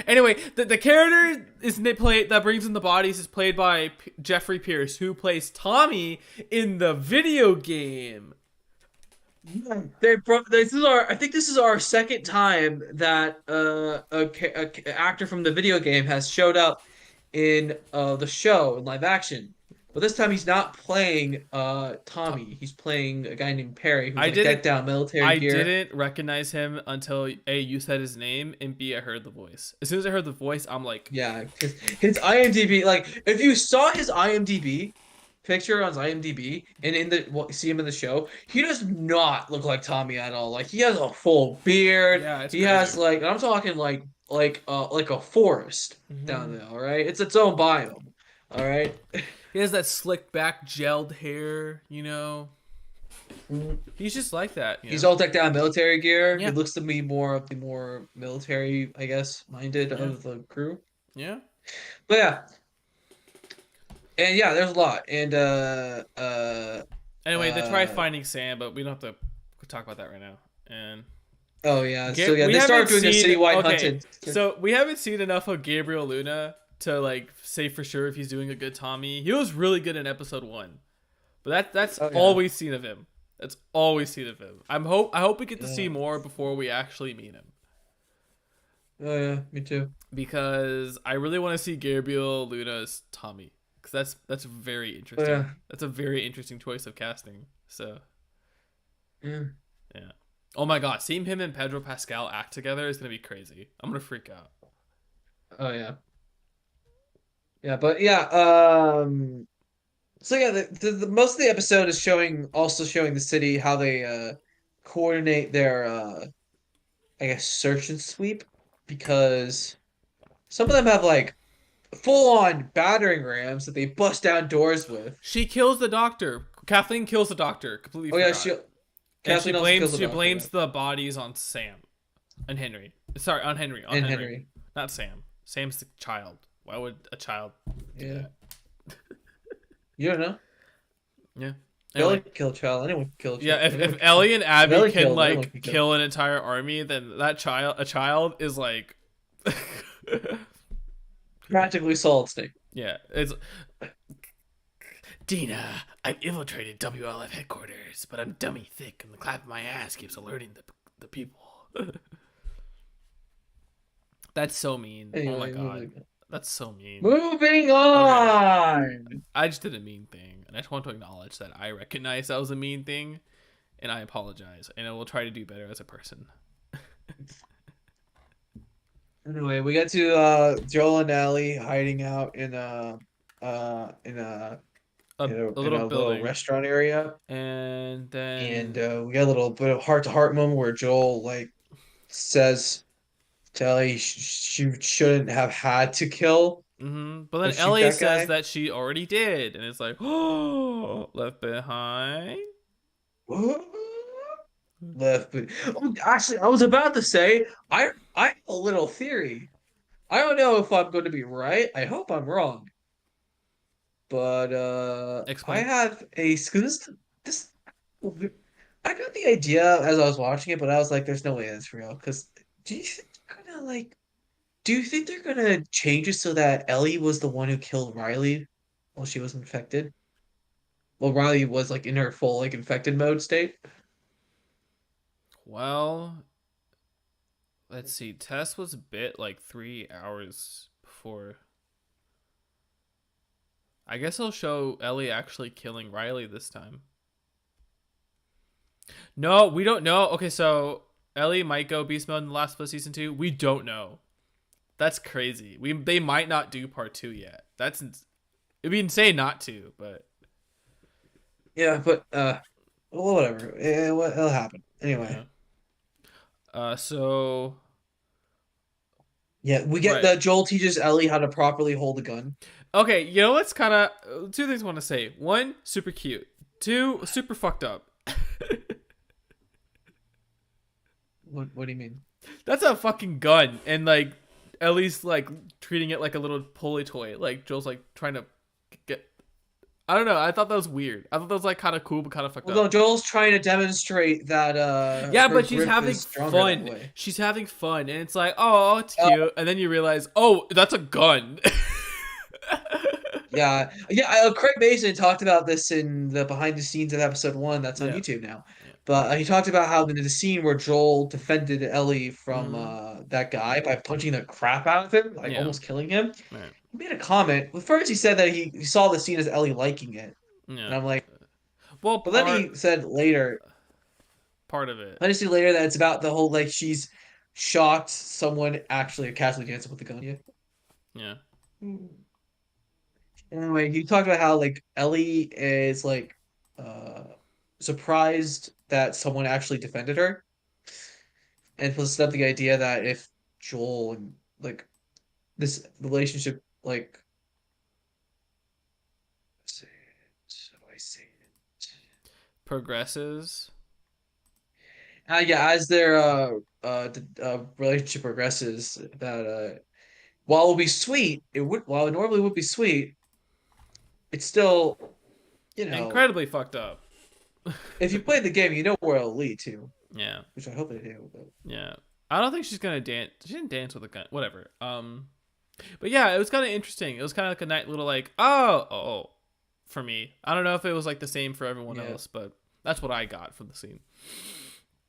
Anyway, the character that brings in the bodies is played by Jeffrey Pierce, who plays Tommy in the video game. This is our. I think this is our second time that actor from the video game has showed up in the show in live action. But this time he's not playing Tommy. He's playing a guy named Perry who's I like didn't decked out military I gear. didn't recognize him until A, you said his name, and B, I heard the voice. As soon as I heard the voice, I'm like, Yeah, his IMDb, like if you saw his IMDb picture on his IMDb and see him in the show, he does not look like Tommy at all. Like he has a full beard. yeah, it's He crazy. has like I'm talking like a forest down there, all right? It's its own biome. All right. He has that slick back gelled hair, you know. He's just like that, you He's know. all decked out in military gear. He Yeah. looks to be more of the more military, I guess, minded Yeah. of the crew. Yeah. But yeah. And yeah, there's a lot. And Anyway, they tried finding Sam, but we don't have to talk about that right now. And oh yeah, so yeah, we they started haven't doing a seen- citywide okay, hunted. So we haven't seen enough of Gabriel Luna to like say for sure if he's doing a good Tommy. He was really good in episode 1, but that's Oh, yeah. all we've seen of him. That's all we've seen of him. I hope we get to see Yeah. more before we actually meet him, Oh yeah, me too. because I really want to see Gabriel Luna's Tommy, because that's very interesting. Yeah. That's a very interesting choice of casting. So Yeah. yeah. Oh my god, seeing him and Pedro Pascal act together is gonna be crazy. I'm gonna freak out. Oh yeah. Yeah, but yeah, so yeah, the most of the episode is also showing the city how they coordinate their I guess search and sweep, because some of them have like full on battering rams that they bust down doors with. She kills the doctor. Kathleen kills the doctor. Completely Oh yeah, forgot. And Kathleen also kills the she doctor, blames yeah. the bodies on Sam and Henry. Sorry, on Henry. On And Henry. Henry. Not Sam. Sam's the child. Why would a child do Yeah. that? You don't know. Yeah. Ellie Anyway, can kill a child. Anyone can kill a child. yeah, if Anyone can Ellie and Abby Ellie can killed, anyone like can kill. kill an entire army, then a child is like Practically solid snake. yeah, it's Dina, I've infiltrated WLF headquarters, but I'm dummy thick and the clap of my ass keeps alerting the people. That's so mean. Oh my Anyway, god. That's so mean. moving on. I just did a mean thing, and I just want to acknowledge that I recognize that was a mean thing, and I apologize, and I will try to do better as a person. Anyway, we get to Joel and Ellie hiding out in a Little building, restaurant area, and then and we get a little bit of heart-to-heart moment where Joel like says to Ellie she shouldn't have had to kill but then shoot Ellie that says guy. that she already did, and it's like, oh, left behind. Left. Oh, actually, I was about to say I have a little theory. I don't know if I'm going to be right. I hope I'm wrong. But I Explain. have a this I got the idea as I was watching it, but I was like, "There's no way that's real." Because do you think they're gonna like? Do you think they're gonna change it so that Ellie was the one who killed Riley while she was infected? Well, Riley was like in her full like infected mode state. Well, let's see. Tess was bit like 3 hours before. I guess he'll show Ellie actually killing Riley this time. No, we don't know. Okay, so Ellie might go beast mode in the last of season 2. We don't know. That's crazy. They might not do part 2 yet. It'd be insane not to, but Yeah, but well, whatever. It'll happen anyway. So Yeah, we get Right. that Joel teaches Ellie how to properly hold a gun. okay, you know what's kind of two things I want to say. One, super cute. Two, super fucked up. What do you mean? That's a fucking gun, and like Ellie's like treating it like a little pulley toy. Like Joel's like trying to get. I don't know. I thought that was weird. I thought that was like kind of cool, but kind of fucked Well, no, up. Joel's trying to demonstrate that Yeah, her but she's grip having is stronger that fun. way. She's having fun, and it's like, oh, it's cute, and then you realize, oh, that's a gun. Yeah. Craig Mason talked about this in the behind the scenes of episode 1 that's on Yeah. YouTube now. But he talked about how the scene where Joel defended Ellie from Mm-hmm. that guy by punching the crap out of him, like Yeah. almost killing him. Right. He made a comment. Well, first, he said that he saw the scene as Ellie liking it, Yeah. and I'm like, Well, but then he said later, part of it. I just see later that it's about the whole like she's shocked someone actually casually dancing with the gun. Yeah. Yeah. Anyway, he talked about how like Ellie is like uh surprised that someone actually defended her, and was set up the idea that if Joel and like this relationship like how do I say it? Progresses. Yeah, as their relationship progresses, that while it will be sweet, it would while it normally would be sweet, it's still, you know, Incredibly fucked up. if you played the game, you know where it'll lead to, Yeah. which I hope they do. But Yeah. I don't think she's gonna dance. She didn't dance with a gun. Whatever. But yeah, it was kind of interesting. It was kind of like a nice little like, oh, for me. I don't know if it was like the same for everyone yeah, else, but that's what I got from the scene.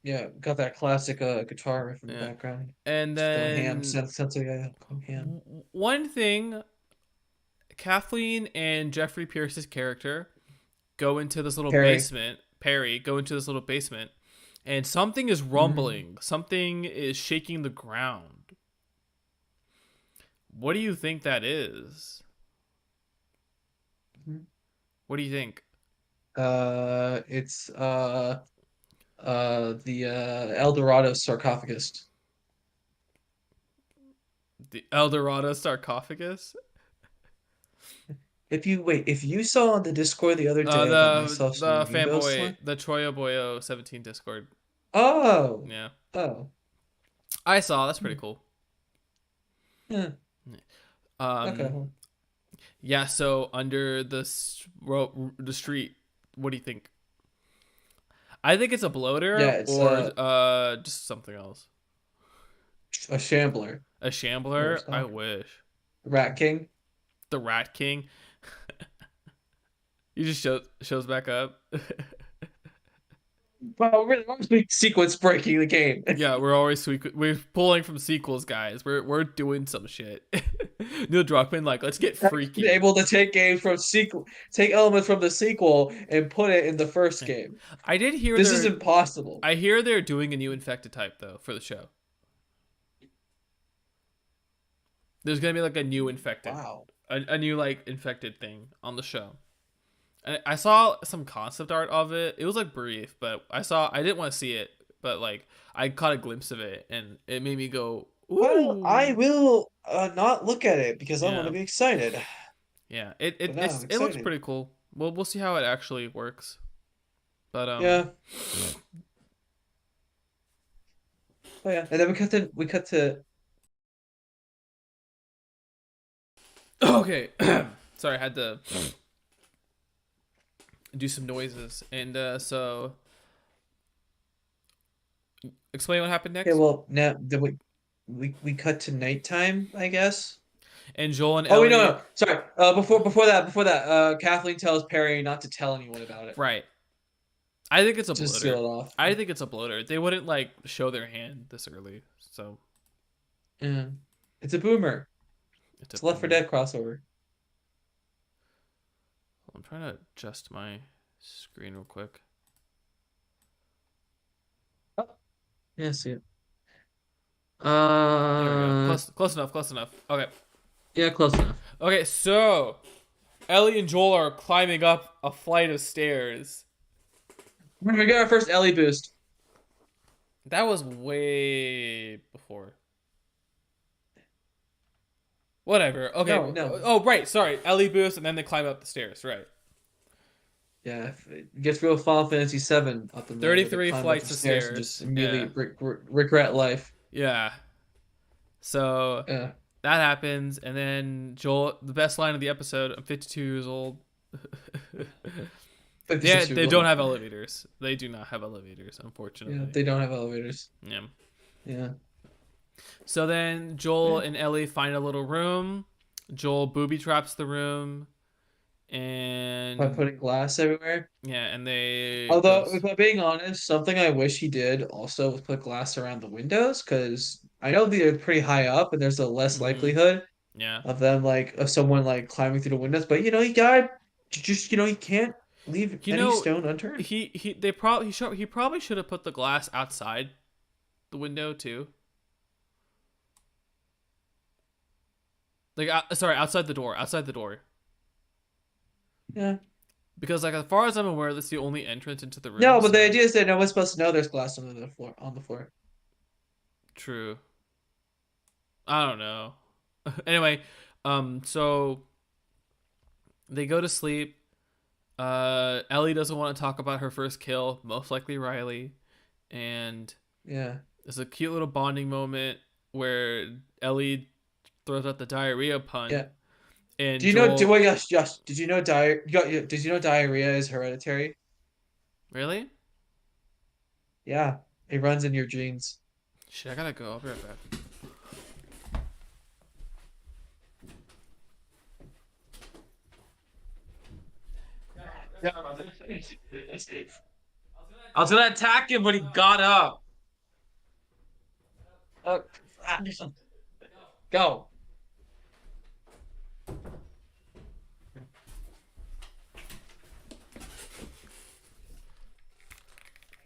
yeah, got that classic guitar riff in the Yeah. background. And Just going ham, then going ham. one thing, Kathleen and Jeffrey Pierce's character go into this little Perry. basement. Perry go into this little basement, and something is Mhm. rumbling. Something is shaking the ground. What do you think that is? What do you think? It's the El Dorado sarcophagus. The El Dorado sarcophagus? If you saw on the Discord the other day, I got myself some The amiibo fanboy, slime. the Troyo Boyo 17 Discord. Oh, Yeah, oh, I saw. That's pretty hmm. cool. Yeah. Okay. Um, Well, yeah. So under the street, what do you think? I think it's a bloater yeah, it's or just something else. a shambler. A shambler. I Overstock. wish. Rat King. The Rat King. He just shows back up. Well, really, one big sequence breaking the game. Yeah, we're pulling from sequels, guys. We're doing some shit. Neil Druckmann, like, let's get freaky. Able to take games from sequel, take elements from the sequel and put it in the first game. I did hear This is impossible. I hear they're doing a new infected type though for the show. There's gonna be like a new infected, Wow. a new like infected thing on the show. I saw some concept art of it. It was like brief, but I didn't want to see it, but like I caught a glimpse of it, and it made me go, Well, I ooh, will not look at it because I want to yeah, be excited. yeah. But now I'm It looks excited. pretty cool. We'll see how it actually works. But Yeah. Oh yeah. And then we cut to okay. Sorry, I had to do some noises, and so explain what happened okay, next. well now then we cut to nighttime, I guess. And Joel and Oh wait, no, Ellie, no. Sorry. Before that, Kathleen tells Perry not to tell anyone about it. right? I think it's a Just bloater. seal it off. I think it's a bloater. They wouldn't like show their hand this early, so Yeah. It's a boomer. it's a It's a Left 4 boomer. Dead crossover. I'm trying to adjust my screen real quick. Oh, yeah, see it. There we go. Close enough. Close enough. Okay. Yeah, close enough. Okay. So Ellie and Joel are climbing up a flight of stairs. We got our first Ellie boost. That was way before. Whatever. Okay. No, no. Oh, right. Sorry. Ellie boost, and then they climb up the stairs. Right. Yeah, if it gets real Final Fantasy 7 up in there, where they 33 climb up the flights of stairs and just stairs. immediately Yeah. regret life. Yeah. So Yeah. that happens, and then Joel, the best line of the episode, I'm 52 years old. Yeah, 56 years they old. don't have elevators. They do not have elevators, Yeah, unfortunately. they don't have elevators. Yeah. Yeah. So then Joel Yeah. and Ellie find a little room. Joel booby traps the room, by and putting glass everywhere. yeah, and they go Although, to if I'm being honest, something I wish he did also was put glass around the windows, because I know they're pretty high up and there's a less mm-hmm, likelihood yeah. of them of someone like climbing through the windows. But you gotta just you can't leave You any know, stone unturned. he probably should have put the glass outside the window too. Like, sorry, outside the door. Yeah. Because like as far as I'm aware, that's the only entrance into the room. No, but the So idea is that no one's supposed to know there's glass on the floor. On the floor. true. I don't know. Anyway, so they go to sleep. Ellie doesn't want to talk about her first kill, most likely Riley, and Yeah. there's a cute little bonding moment where Ellie throws out the diarrhea pun, Yeah. and Do you know? Joel. Well, yes, yes. Did you know Did you know diarrhea is hereditary? Really? Yeah, it runs in your genes. Shit, I gotta go. I'll be right back. Yeah. I was gonna attack him, but he got up. Uh, go.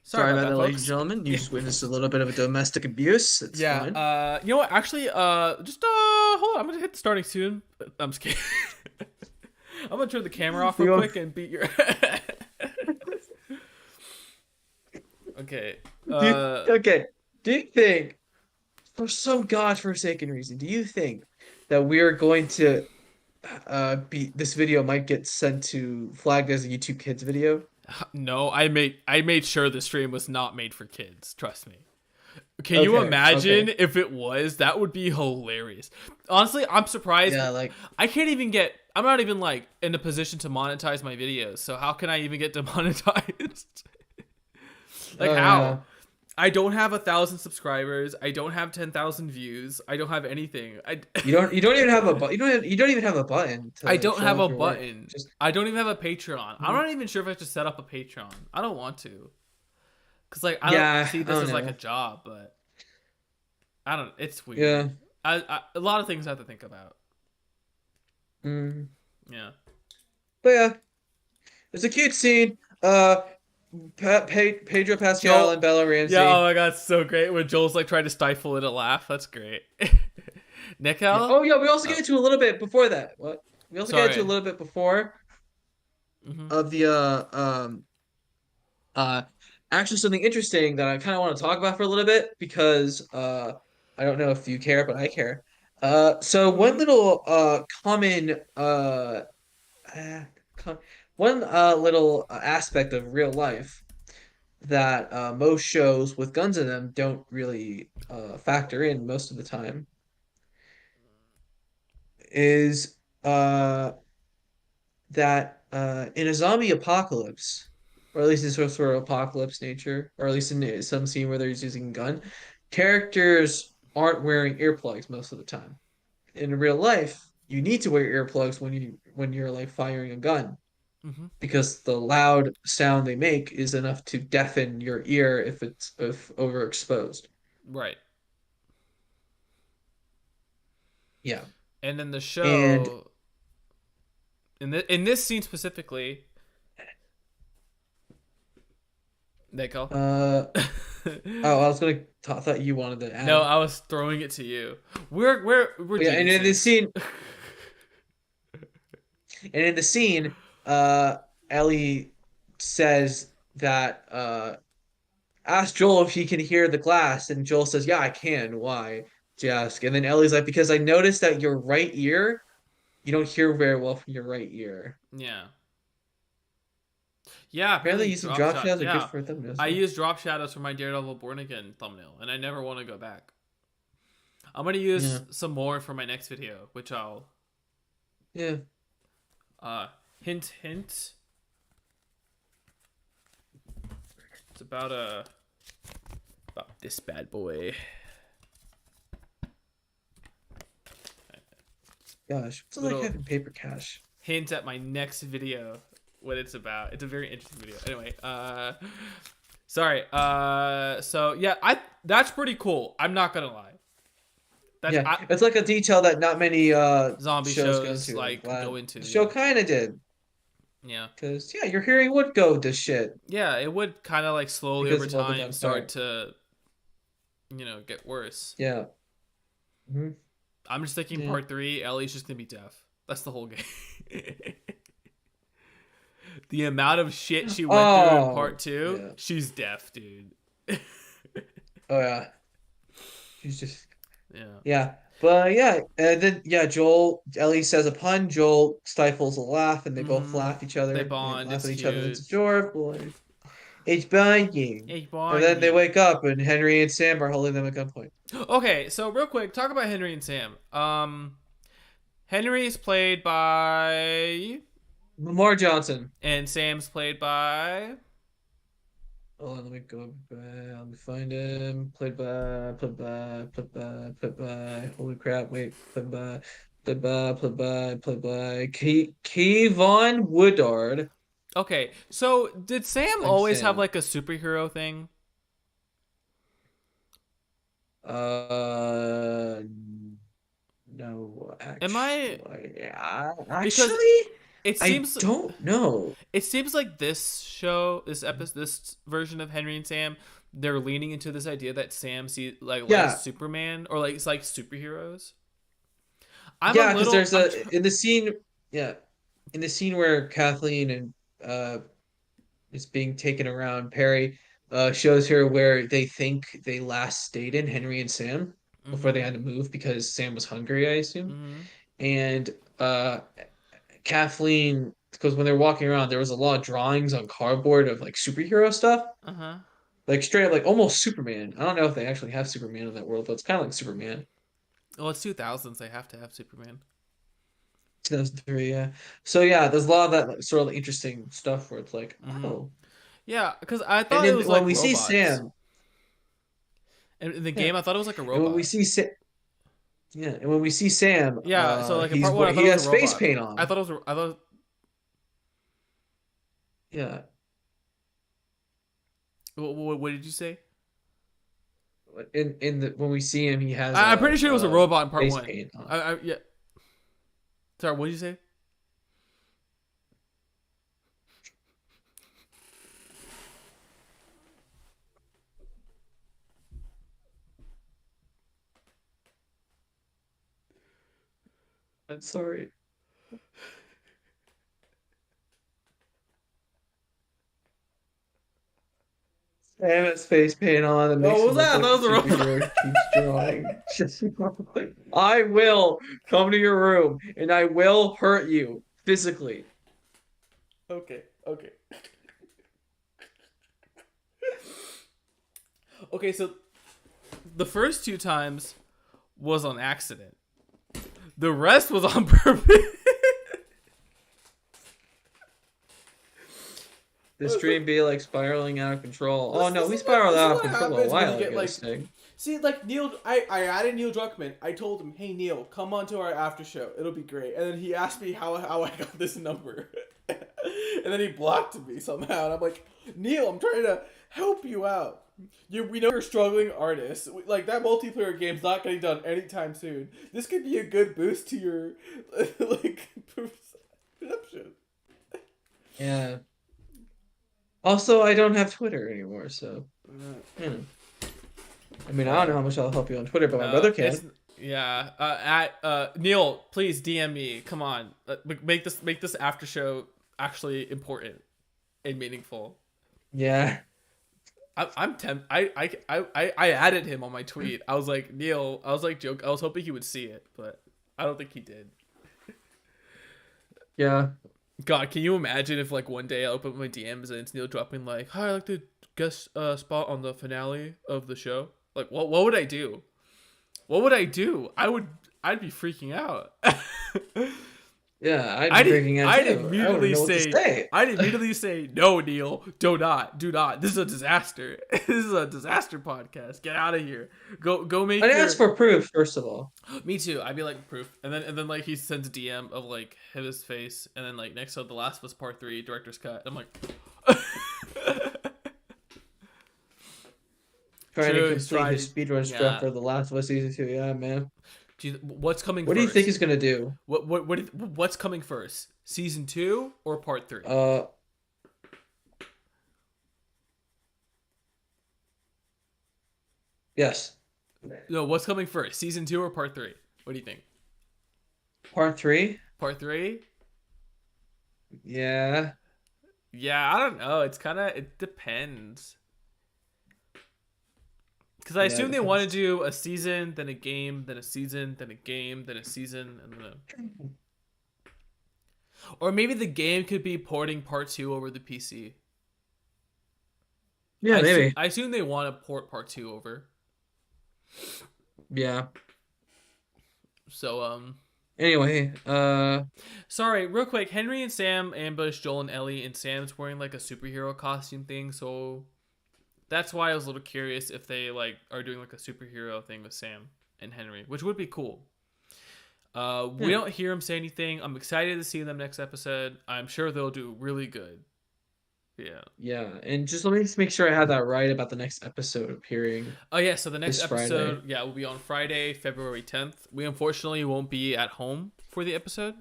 Sorry about that, ladies and folks. gentlemen. You just witnessed a little bit of a domestic abuse. It's Yeah. fine. You know what? Actually, just hold on. I'm gonna hit starting soon. I'm just kidding. I'm gonna turn the camera off real quick and beat your. Okay. Okay. Do you think, for some godforsaken reason, do you think that we are going to be this video might get sent to flagged as a YouTube Kids video? No, I made sure the stream was not made for kids. Trust me. Can you Okay, imagine okay. if it was? That would be hilarious. Honestly, I'm surprised. Yeah, like I can't even get. I'm not even like in a position to monetize my videos. So how can I even get demonetized? Like oh, how? yeah. I don't have 1,000 subscribers. I don't have 10,000 views. I don't have anything. You don't even have a you don't even have a button I to don't show have off a your work. button. Just I don't even have a Patreon. I'm not even sure if I should set up a Patreon. I don't want to. Cause like I don't yeah, see I this don't as like a know. job, but I don't. It's Yeah. weird. A lot of things I have to think about. Mm. Yeah. But yeah, it's a cute scene. Pedro Pascal Joel. and Bella Yeah. Oh Ramsey. my god, it's so great when Joel's like trying to stifle it a laugh. That's great. Yeah. Nickel. Oh yeah, we also Oh, get into a little bit before that. What? We also get into a sorry. little bit before Mm-hmm. of the uh actually something interesting that I kind of want to talk about for a little bit because I don't know if you care, but I care. So one little common uh co- one little aspect of real life that most shows with guns in them don't really factor in most of the time is that in a zombie apocalypse, or at least in sort of apocalypse nature, or at least in some scene where they're using a gun, characters aren't wearing earplugs most of the time. In real life, you need to wear earplugs when you're like firing a gun Mm-hmm. because the loud sound they make is enough to deafen your ear if overexposed. Right. Yeah. And then the And show in this scene specifically, Nickel. I was gonna thought you wanted to No, add. I was throwing it to you. We're Yeah, and in this geniuses. scene, and in the scene, Ellie says that ask Joel if he can hear the glass, and Joel says, "Yeah, I can." Why? She asks, and then Ellie's like, "Because I noticed that your right ear, you don't hear very well from your right ear." Yeah. Yeah, Apparently, apparently using drop drop shot. shadows are good Yeah. for thumbnails. I Huh? used drop shadows for my Daredevil Born Again thumbnail, and I never want to go back. I'm gonna use Yeah, some more for my next video, which I'll yeah. uh hint. It's about this bad boy. Gosh, what's it like Little having paper cash? hint at my next video what it's about. It's a very interesting video. Anyway, sorry. So yeah, that's pretty cool. I'm not gonna lie. It's like a detail that not many Zombie shows go shows into. like Glad go into. the show Yeah. kind of did. Yeah. Because your hearing would go to shit Yeah, it would kind of like slowly because over of all the time start to, get worse. Yeah. Hmm. I'm just thinking Yeah. part 3, Ellie's just gonna be deaf. That's the whole game. The amount of shit she went through in part 2, she's deaf, dude. Oh yeah. She's just Yeah. yeah. But and then Ellie says a pun, Joel stifles a laugh, and they both laugh at each other. They bond. Laugh It's at each cute. other. It's adorable. It's bonding. It's And then they bonding. wake up, and Henry and Sam are holding them at gunpoint. Okay, so real quick, talk about Henry and Sam. Henry's played by Lamar Johnson. and Sam's played by Hold on, let me go back. Let me find him. Played by. Holy crap! Wait, played by Kevon Woodard. Okay, so did Sam always have like a superhero thing? No, Am I? Actually, It seems I don't know. It seems like this version of Henry and Sam, they're leaning into this idea that Sam sees likes Superman or like it's like superheroes. Because there's in the scene, in the scene where Kathleen and is being taken around, Perry shows her where they think they last stayed in Henry and Sam before they had to move because Sam was hungry, I assume, and Kathleen, because when they're walking around, there was a lot of drawings on cardboard of like superhero stuff. Like straight up, like almost Superman. I don't know if they actually have Superman in that world, but it's kind of like Superman. Well, it's 2000s. They have to have Superman. 2003, yeah. So yeah, there's a lot of that like, sort of interesting stuff where it's like, oh, yeah, because I thought it was when like we robots. see Sam, and in the game, I thought it was like a robot. and when we see Sam, and when we see Sam, so like in part 1, I thought he it has was a face robot. paint on. I thought. Yeah. What did you say? When we see him, he has. I'm pretty sure it was a robot in part face 1. paint on. Yeah. Sorry, what did you say? I'm sorry. Sam has face paint on. And what was that? That was a robot. Keeps drawing. I will come to your room and I will hurt you physically. Okay. Okay, so the first 2 times was on accident. The rest was on purpose. This dream be like spiraling out of control. Oh no, we spiraled out of control a while ago. See, like Neil, I added Neil Druckmann. I told him, "Hey Neil, come on to our after show. It'll be great." And then he asked me how I got this number, and then he blocked me somehow. And I'm like, Neil, I'm trying to help you out. We know you're a struggling artist. Like that multiplayer game's not getting done anytime soon. This could be a good boost to your like perception. Yeah. Also, I don't have Twitter anymore, so. I mean, I don't know how much I'll help you on Twitter, but my brother can. Neil, please DM me. Come on, make this after show actually important and meaningful. Yeah. I'm tempted. I added him on my tweet. I was like, Neil. I was like, joke. I was hoping he would see it, but I don't think he did. Yeah. God, can you imagine if like one day I open my DMs and it's Neil dropping like, "Hi, I'd like to guest spot on the finale of the show." Like, what would I do? What would I do? I'd be freaking out. Yeah, I'd be freaking out I'd too. I wouldn't immediately know what to say, say. no, Neil, do not. This is a disaster. This is a disaster podcast. Get out of here. Go make I'd your. ask for proof first of all. Me too. I'd be like proof, and then like he sends a DM of like his face, and then like next to The Last of Us Part 3 director's cut. I'm like. Trying True, to complete his speedrun yeah. stuff for The Last of Us season 2. Yeah, man. What's coming? What first? do you think he's gonna do? What's coming first? Season 2 or Part 3? Yes. No, what's coming first? Season 2 or Part 3? What do you think? Part 3? Part 3? Yeah. Yeah, I don't know. It depends. Because I assume they want to do a season, then a game, then a season, then a game, then a season, and then or maybe the game could be porting Part 2 over the PC. Yeah, maybe. I assume they want to port Part 2 over. Yeah. So, Anyway, sorry, real quick. Henry and Sam ambush Joel and Ellie, and Sam's wearing like a superhero costume thing, so that's why I was a little curious if they like are doing like a superhero thing with Sam and Henry, which would be cool. We don't hear him say anything. I'm excited to see them next episode. I'm sure they'll do really good. Yeah. Yeah, and let me make sure I have that right about the next episode appearing. Oh yeah, so the next this episode, Friday. will be on Friday, February 10th. We unfortunately won't be at home for the episode,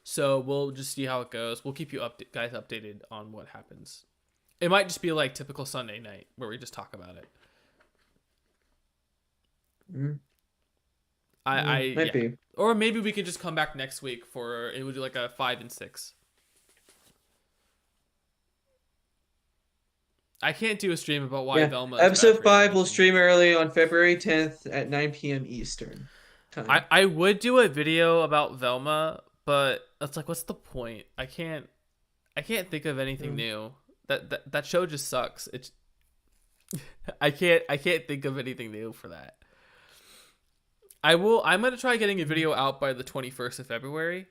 so we'll just see how it goes. We'll keep you guys updated on what happens. It might just be like typical Sunday night where we just talk about it. Might be. Or maybe we could just come back next week for it would do like a 5 and 6. I can't do a stream about why Velma. Episode 5 will stream early on February 10th at 9 p.m. Eastern time. I would do a video about Velma, but it's like, what's the point? I can't think of anything new. That show just sucks. It's I can't think of anything new for that. I'm gonna try getting a video out by the 21st of February.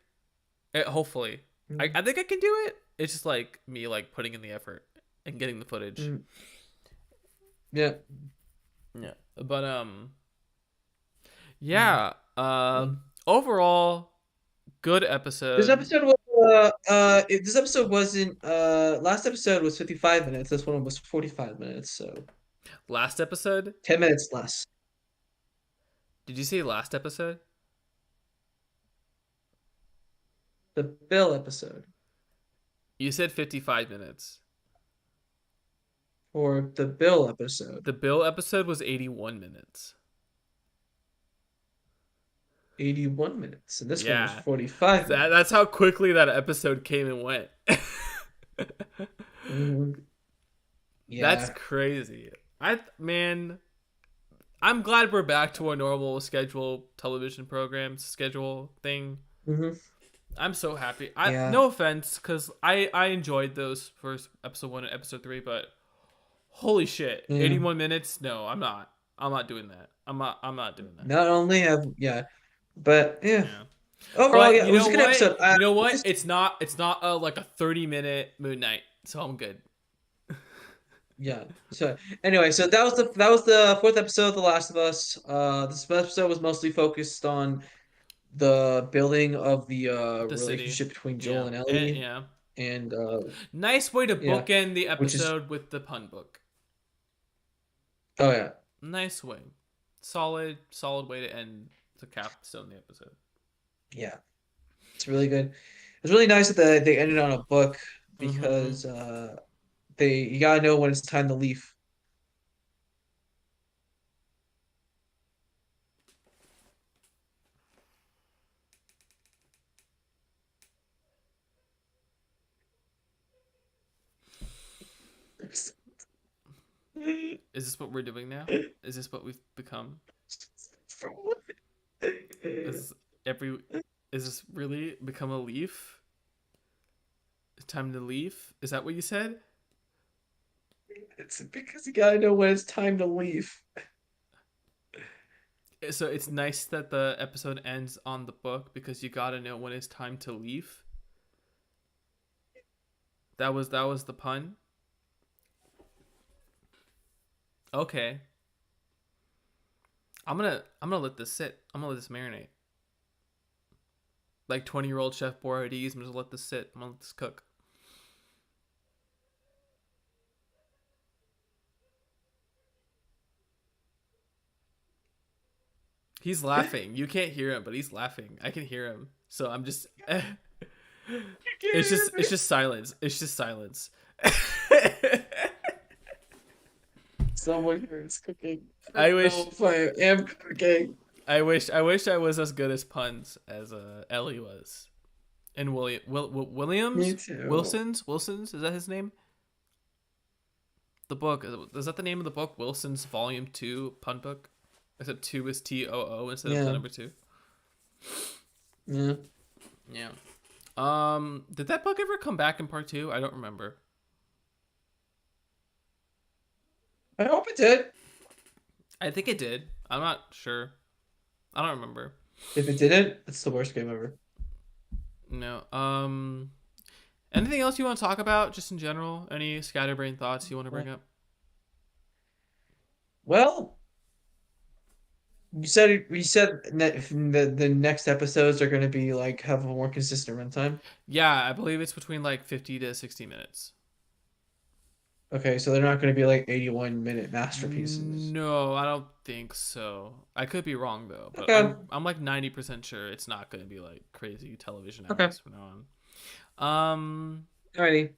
Hopefully, I think I can do it. It's just like me like putting in the effort and getting the footage. Yeah. But overall, good episode. This episode was this episode wasn't last episode was 55 minutes. This one was 45 minutes, so Last episode? 10 minutes less. Did you say last episode? The Bill episode. You said 55 minutes. Or the Bill episode. The Bill episode was 81 minutes. 81 minutes. And this one was 45 minutes. That's how quickly that episode came and went. Yeah. That's crazy. I'm glad we're back to our normal television program schedule thing. I'm so happy. No offense, because I enjoyed those first episode 1 and episode 3, but holy shit, 81 minutes? No, I'm not. I'm not doing that. I'm not doing that. Not only but overall, it was a good episode. You know what? It's not like a 30-minute Moon Knight, so I'm good. Yeah. So anyway, that was the 4th episode of The Last of Us. This episode was mostly focused on the building of the relationship between Joel and Ellie. And nice way to bookend the episode with the pun book. Oh yeah. Nice way. Solid way to end the capstone of the episode. Yeah. It's really good. It's really nice that they ended on a book because you gotta know when it's time to leave. Is this what we're doing now? Is this what we've become? Is this really become a leaf? It's time to leave? Is that what you said? It's because you gotta know when it's time to leave. So it's nice that the episode ends on the book because you gotta know when it's time to leave. That was the pun. Okay, I'm gonna let this sit. I'm gonna let this marinate. Like 20-year-old Chef Boyardee, I'm just let this sit. I'm gonna let this cook. He's laughing. You can't hear him, but he's laughing. I can hear him. So I'm just. It's just silence. It's just silence. Someone here is cooking. I wish. If I am cooking. I wish I was as good as puns as Ellie was, and Williams. Me too. Wilson's is that his name? The book is that the name of the book? Wilson's Volume 2 pun book. Except 2 is TOO instead of the number 2. Yeah. Yeah. Did that book ever come back in part 2? I don't remember. I hope it did. I think it did. I'm not sure. I don't remember. If it didn't, it's the worst game ever. No. Anything else you want to talk about, just in general? Any scatterbrain thoughts you want to bring up? Well, you said the next episodes are going to be like have a more consistent runtime. Yeah, I believe it's between like 50 to 60 minutes. Okay, so they're not going to be like 81-minute masterpieces. No, I don't think so. I could be wrong though, but Okay. I'm like 90% sure it's not going to be like crazy television Okay. hours from now on. Alrighty.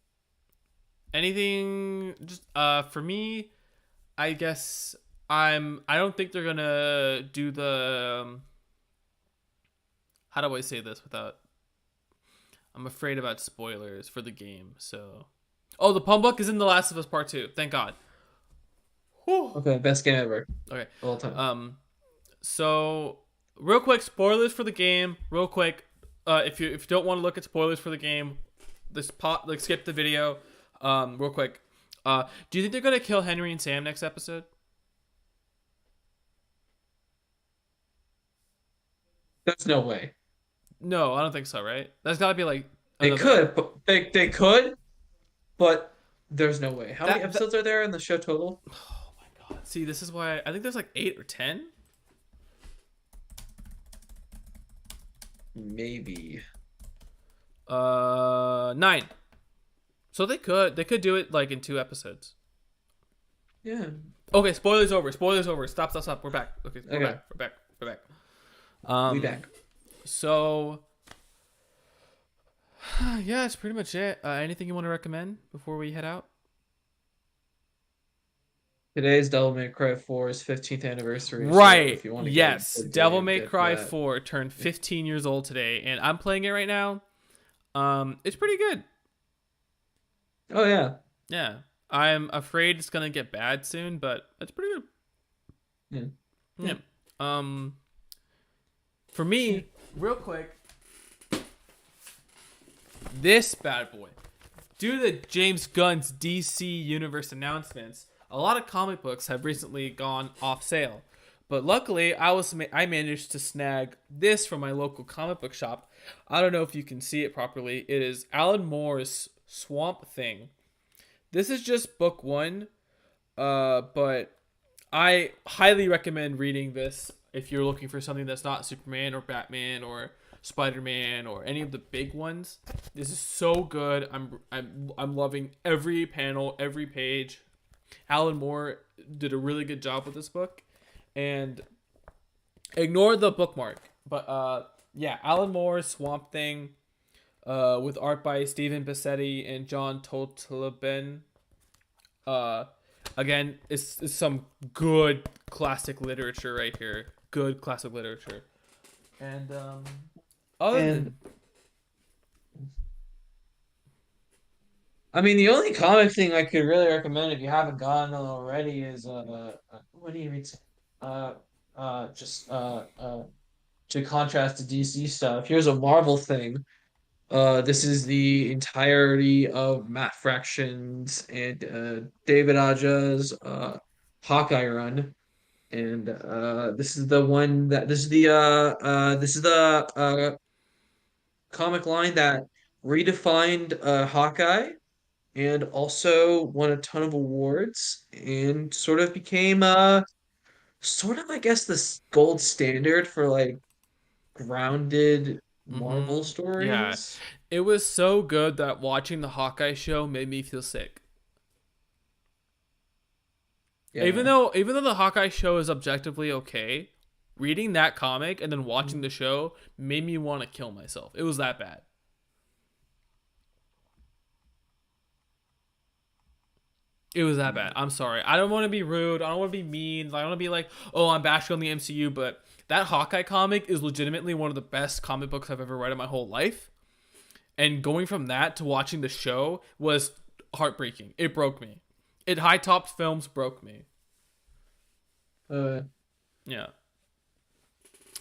Anything just for me, I guess I don't think they're gonna do the how do I say this without I'm afraid about spoilers for the game, so oh, the pun book is in The Last of Us Part 2. Thank God. Whew. Okay, best game ever. Okay. All time. So real quick, spoilers for the game. Real quick, if you don't want to look at spoilers for the game, skip the video. Real quick. Do you think they're gonna kill Henry and Sam next episode? There's no way. No, I don't think so. Right? That's gotta be like They could, but they could, but there's no way. How many That- episodes are there in the show total? Oh my God! See, this is why I think there's like 8 or 10. Maybe. 9. So they could do it like in 2 episodes. Yeah. Okay, spoilers over. Spoilers over. Stop. We're back. Okay, we're Okay. back. We're back. We back. So, yeah, that's pretty much it. Anything you want to recommend before we head out? Today's Devil May Cry 4's 15th anniversary. so Right. if you want to Yes. get into the Devil game, May get Cry that. 4 turned 15 years old today, and I'm playing it right now. It's pretty good. Oh yeah. Yeah. I'm afraid it's gonna get bad soon, but it's pretty good. Yeah. For me, real quick, this bad boy. Due to James Gunn's DC Universe announcements, a lot of comic books have recently gone off sale. But luckily, I managed to snag this from my local comic book shop. I don't know if you can see it properly. It is Alan Moore's Swamp Thing. This is just book 1, but I highly recommend reading this if you're looking for something that's not Superman or Batman or Spider-Man or any of the big ones. This is so good. I'm loving every panel, every page. Alan Moore did a really good job with this book, and ignore the bookmark. But yeah, Alan Moore's Swamp Thing, with art by Stephen Bassetti and John Tolteben. Again, it's some good classic literature right here. Good classic literature. And I mean, the only comic thing I could really recommend if you haven't gotten it already is what do you read? Just to contrast to DC stuff. Here's a Marvel thing. This is the entirety of Matt Fraction's and David Aja's Hawkeye run. and this is the one that this is the comic line that redefined Hawkeye and also won a ton of awards and sort of became sort of I guess the gold standard for like grounded Marvel Yeah, stories. it was so good that watching the Hawkeye show made me feel sick. Yeah. Even though the Hawkeye show is objectively okay, reading that comic and then watching the show made me want to kill myself. It was that bad. It was that bad. I'm sorry. I don't want to be rude. I don't want to be mean. I don't want to be like, oh, I'm bashing on the MCU, but that Hawkeye comic is legitimately one of the best comic books I've ever read in my whole life. And going from that to watching the show was heartbreaking. It broke me. It High Topped Films broke me. Uh, Yeah.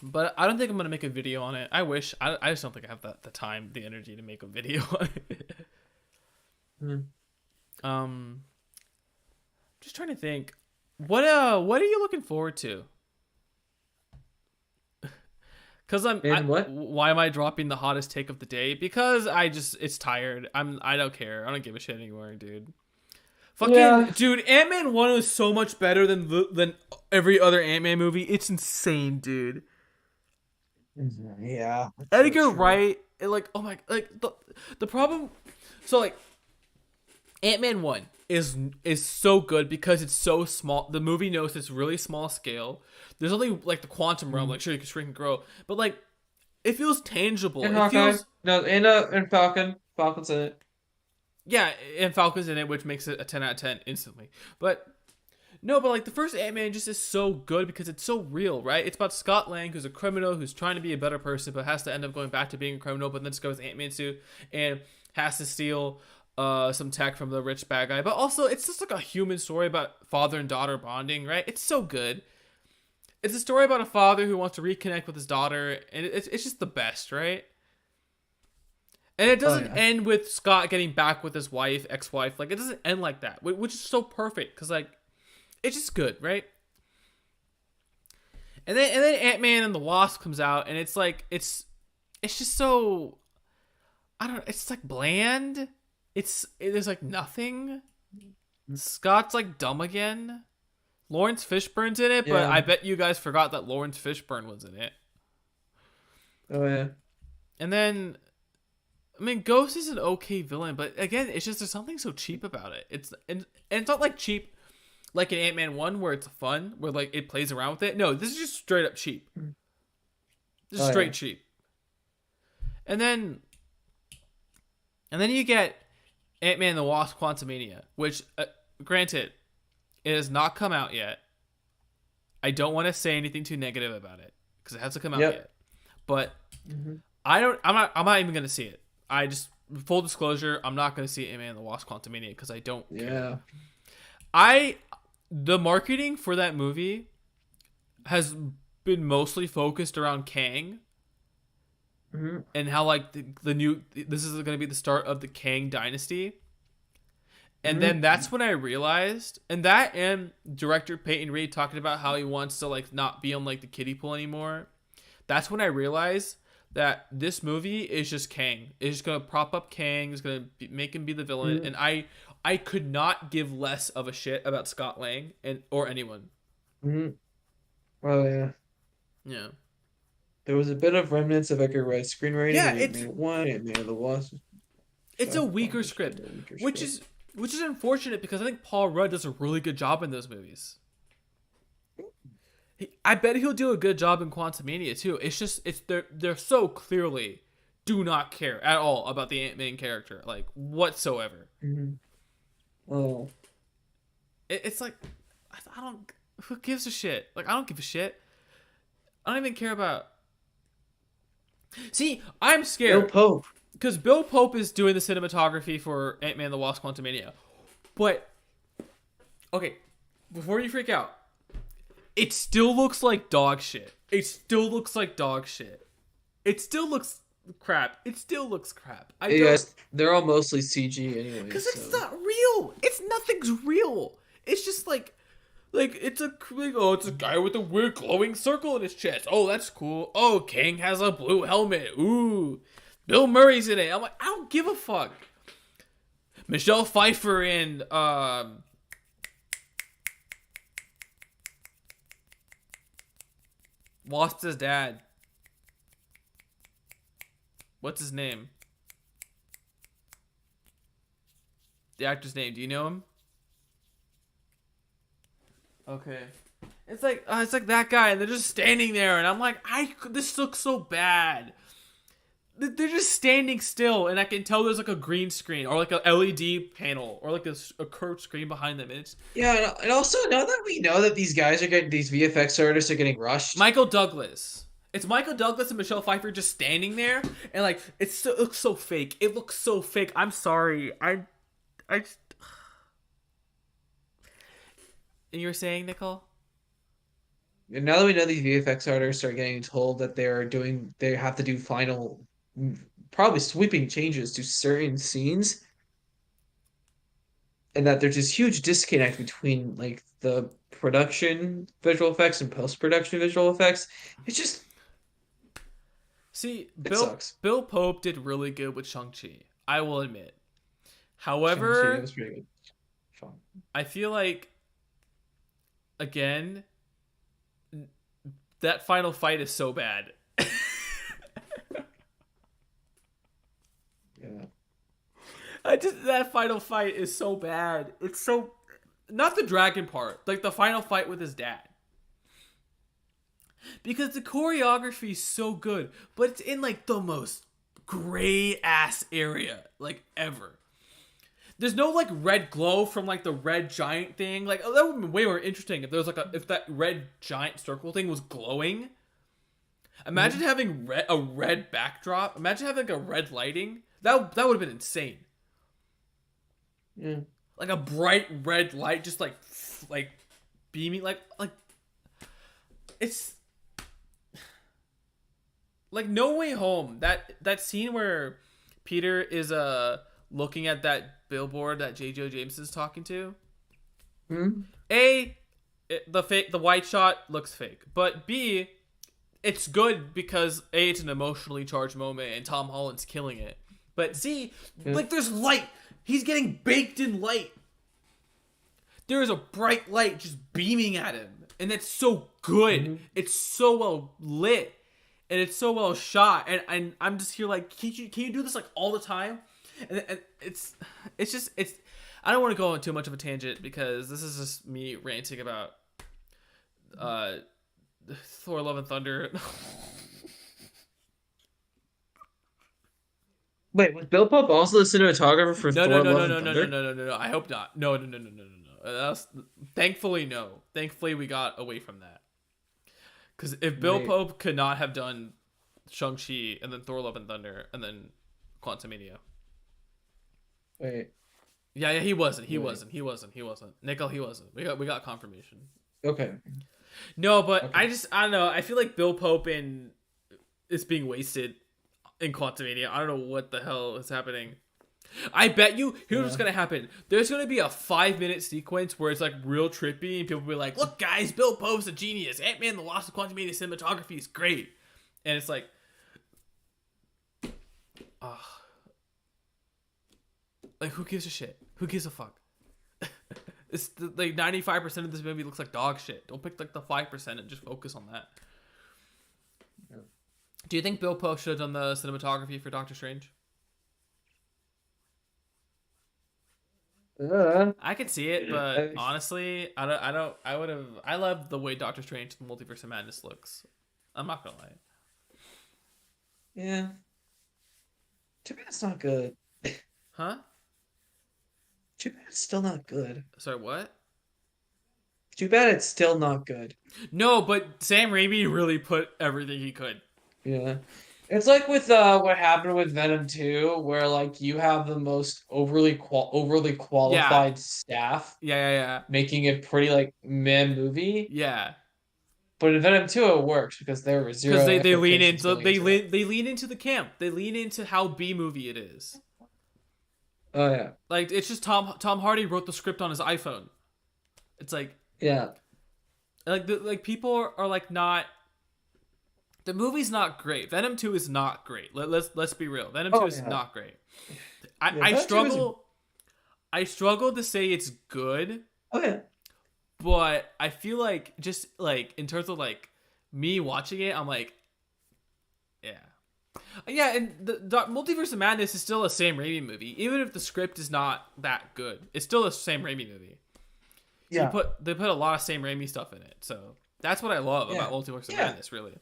But I don't think I'm going to make a video on it. I wish. I just don't think I have the time, the energy to make a video on it. hmm. Just trying to think. What are you looking forward to? Cuz What? why am I dropping the hottest take of the day? Because it's tired. I don't care. I don't give a shit anymore, dude. Fucking Yeah. dude, Ant-Man 1 was so much better than every other Ant-Man movie. It's insane, dude. Yeah. Edgar True. Wright, like oh my, like the problem. So like, Ant-Man 1 is so good because it's so small. The movie knows it's really small scale. There's only like the quantum realm. Like sure you can shrink and grow, but like it feels tangible. And It Hawkeye. feels No, and Falcon. Falcon's in it. yeah, and Falcon's in it, which makes it a 10 out of 10 instantly. But no, but like the first Ant-Man just is so good because it's so real, right? It's about Scott Lang, who's a criminal who's trying to be a better person, but has to end up going back to being a criminal, but then discovers Ant-Man suit and has to steal some tech from the rich bad guy. But also, it's just like a human story about father and daughter bonding, right? It's so good. It's a story about a father who wants to reconnect with his daughter, and it's just the best, right? And it doesn't end with Scott getting back with his wife, ex-wife. Like, it doesn't end like that, which is so perfect, because, like, it's just good, right? And then Ant-Man and the Wasp comes out, and it's like, it's just so, I don't know, it's like bland. There's like nothing. Scott's like dumb again. Lawrence Fishburne's in it, but Yeah. I bet you guys forgot that Lawrence Fishburne was in it. Oh yeah. And then, I mean, Ghost is an okay villain, but again, it's just there's something so cheap about it. And it's not like cheap like in Ant-Man 1 where it's fun, where like it plays around with it. No, this is just straight up cheap. This is straight cheap. And then you get Ant-Man and the Wasp: Quantumania, which granted, it has not come out yet. I don't want to say anything too negative about it because it hasn't come out yet. But I'm not even gonna see it. I just, full disclosure, I'm not gonna see Ant-Man and the Wasp: Quantumania because I don't care. The marketing for that movie has been mostly focused around Kang and how like this is going to be the start of the Kang dynasty. And then that's when I realized, and director Peyton Reed talking about how he wants to like not be on like the kiddie pool anymore. That's when I realized that this movie is just Kang. It's just gonna prop up Kang. It's gonna make him be the villain, and I could not give less of a shit about Scott Lang or anyone. Oh yeah. Yeah. There was a bit of remnants of Edgar Wright's screenwriting. Yeah, in Ant-Man 1, Ant-Man and the Wasp. It's a weaker script, which is unfortunate because I think Paul Rudd does a really good job in those movies. I bet he'll do a good job in Quantumania too. It's just they're so clearly do not care at all about the Ant-Man character, like whatsoever. Oh. It's like I don't. Who gives a shit? Like I don't give a shit. I don't even care about. See, I'm scared. Bill Pope. Because Bill Pope is doing the cinematography for Ant-Man and the Wasp: Quantumania. But, okay, before you freak out, it still looks like dog shit. It still looks like dog shit. It still looks crap. It still looks crap. Yes, they're all mostly CG anyway. Because it's not real. Nothing's real. It's just like, Like it's a guy with a weird glowing circle in his chest. Oh, that's cool. Oh, Kang has a blue helmet. Ooh, Bill Murray's in it. I'm like, I don't give a fuck. Michelle Pfeiffer and Wasp's dad. What's his name? The actor's name. Do you know him? Okay. It's like that guy, and they're just standing there, and I'm like, this looks so bad. They're just standing still, and I can tell there's like a green screen or like a LED panel or like a curved screen behind them. And it's Yeah, and also now that we know that these guys are getting these VFX artists are getting rushed. Michael Douglas. It's Michael Douglas and Michelle Pfeiffer just standing there, and like it looks so fake. It looks so fake. I'm sorry. I just... And you were saying, Nicole? And now that we know these VFX artists are getting told that they have to do final, probably sweeping changes to certain scenes, and that there's this huge disconnect between like the production visual effects and post-production visual effects. It's just See, it sucks. Bill Pope did really good with Shang-Chi, I will admit. Shang-Chi, However, it was pretty good. Fun. I feel like, again, that final fight is so bad. Yeah. That final fight is so bad. It's so... Not the dragon part, like the final fight with his dad. Because the choreography is so good, but it's in like the most gray ass area like ever. There's no like red glow from like the red giant thing. Like that would be way more interesting if there was like if that red giant circle thing was glowing. Imagine having a red backdrop. Imagine having like a red lighting. That would have been insane. Yeah. Like a bright red light, just like beaming, like it's like No Way Home. That scene where Peter is looking at that billboard that J. Joe James is talking to. Hmm? The white shot looks fake, but B, it's good because A, it's an emotionally charged moment and Tom Holland's killing it. But C, like there's light. He's getting baked in light. There is a bright light just beaming at him, and it's so good. Mm-hmm. It's so well lit, and it's so well shot. And I'm just here like, can you do this like all the time? And it's just. I don't want to go on too much of a tangent because this is just me ranting about Thor: Love and Thunder. Wait, was Bill Pope also the cinematographer for Thor: Love and Thunder? No. I hope not. No. Thankfully, no. Thankfully, we got away from that. Because if Bill Pope could not have done Shang-Chi and then Thor: Love and Thunder and then Quantumania. Wait. Yeah, he wasn't. He wasn't. Nickel, he wasn't. We got confirmation. Okay. No, but I don't know. I feel like Bill Pope is being wasted in Quantumania. I don't know what the hell is happening. I bet you, here's what's gonna happen. There's gonna be a 5-minute sequence where it's like real trippy, and people will be like, "Look, guys, Bill Pope's a genius. Ant-Man: The Lost of Quantumania cinematography is great," and it's like, like who gives a shit? Who gives a fuck? It's like 95% of this movie looks like dog shit. Don't pick like the 5% and just focus on that. Yeah. Do you think Bill Pope should have done the cinematography for Doctor Strange? I could see it, but honestly, I love the way Doctor Strange: The Multiverse of Madness looks. I'm not gonna lie. Yeah. Too bad it's not good. Huh? Too bad it's still not good. Sorry, what? Too bad it's still not good. No, but Sam Raimi really put everything he could. Yeah. It's like with what happened with Venom 2, where like you have the most overly qualified staff. Yeah. Making it pretty like meh movie. Yeah. But in Venom 2 it works because there was zero. Because they lean into they lean into the camp. They lean into how B movie it is. Oh yeah. Like it's just Tom Hardy wrote the script on his iPhone. It's like Yeah. Like people are like not. The movie's not great. Venom 2 is not great. Let's be real. Venom 2 Oh is yeah. not great. Yeah. I That too is. struggle to say it's good, Oh yeah. but I feel like just like in terms of like me watching it, I'm like, yeah. Yeah, and the Multiverse of Madness is still a Sam Raimi movie, even if the script is not that good. It's still a Sam Raimi movie. Yeah. They put a lot of Sam Raimi stuff in it, so that's what I love about Multiverse of Yeah. Madness. Really,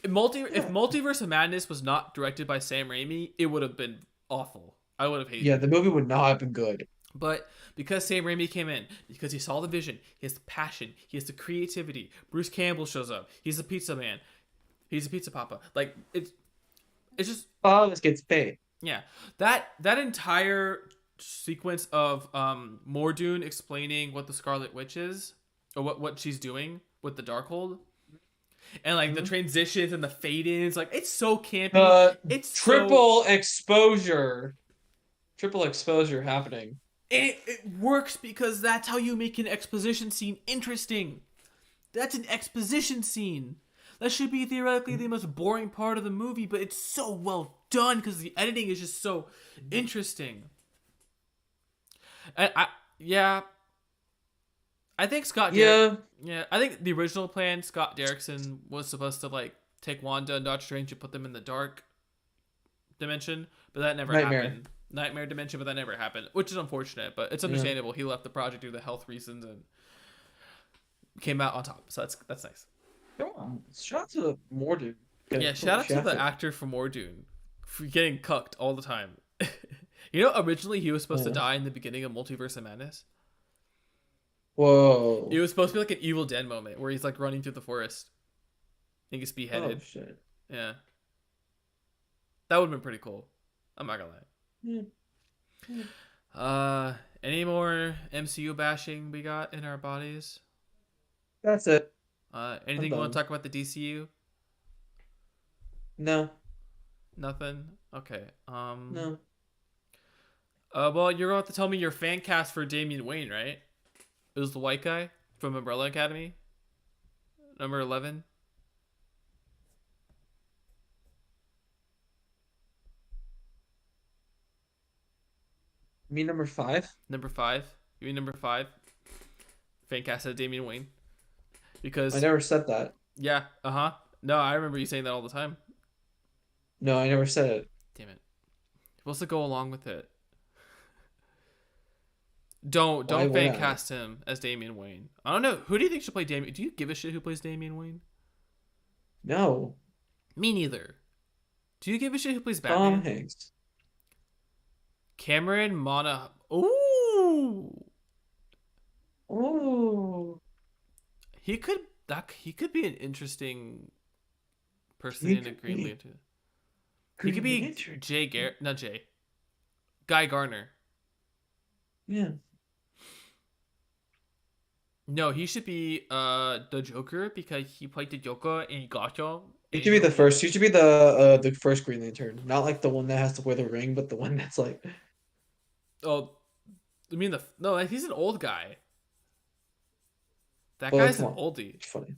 if Multiverse of Madness was not directed by Sam Raimi, it would have been awful. I would have hated Yeah. it. The movie would not have been good. But because Sam Raimi came in, because he saw the vision, he has the passion, he has the creativity. Bruce Campbell shows up. He's a pizza man. He's a pizza papa. Like it's just Always gets paid. yeah. That entire sequence of Mordoon explaining what the Scarlet Witch is or what she's doing with the Darkhold. And like the transitions and the fade-ins, like it's so campy. It's Triple exposure. Triple exposure happening. It works because that's how you make an exposition scene interesting. That's an exposition scene. That should be theoretically the most boring part of the movie, but it's so well done because the editing is just so interesting. I think I think the original plan, Scott Derrickson was supposed to like take Wanda and Doctor Strange and put them in the dark dimension, but that never happened. Nightmare dimension, but that never happened, which is unfortunate, but it's understandable. He left the project due to health reasons and came out on top, so that's nice. Shout out to Mordoon. Yeah, shout out to the actor from Mordoon for getting cucked all the time. You know, originally he was supposed to die in the beginning of Multiverse of Madness. Whoa. It was supposed to be like an Evil Dead moment where he's like running through the forest. He gets beheaded. Oh shit. Yeah. That would have been pretty cool. I'm not gonna lie. Any more MCU bashing we got in our bodies? That's it. Anything you want to talk about the DCU? No. Nothing? Okay. No. Well, you're going to have to tell me your fan cast for Damian Wayne, right? It was the white guy from Umbrella Academy? Number 11? Me number 5? Number 5? You mean number 5? Fan cast of Damian Wayne? Because... I never said that. Yeah, uh-huh. No, I remember you saying that all the time. No, I never said it. Damn it. You're supposed to go along with it. Don't fan cast him as Damian Wayne. I don't know. Who do you think should play Damian? Do you give a shit who plays Damian Wayne? No. Me neither. Do you give a shit who plays Batman? Tom Hanks. Cameron Monaghan. Ooh. Oh. He could be an interesting person in a Green Lantern. He could be Guy Gardner. Yeah. No, he should be the Joker because he played the Joker in Gotham. He should be the first. He should be the first Green Lantern, not like the one that has to wear the ring, but the one that's like. Oh, I mean no, he's an old guy. That Well, guy's an come on. oldie. It's funny.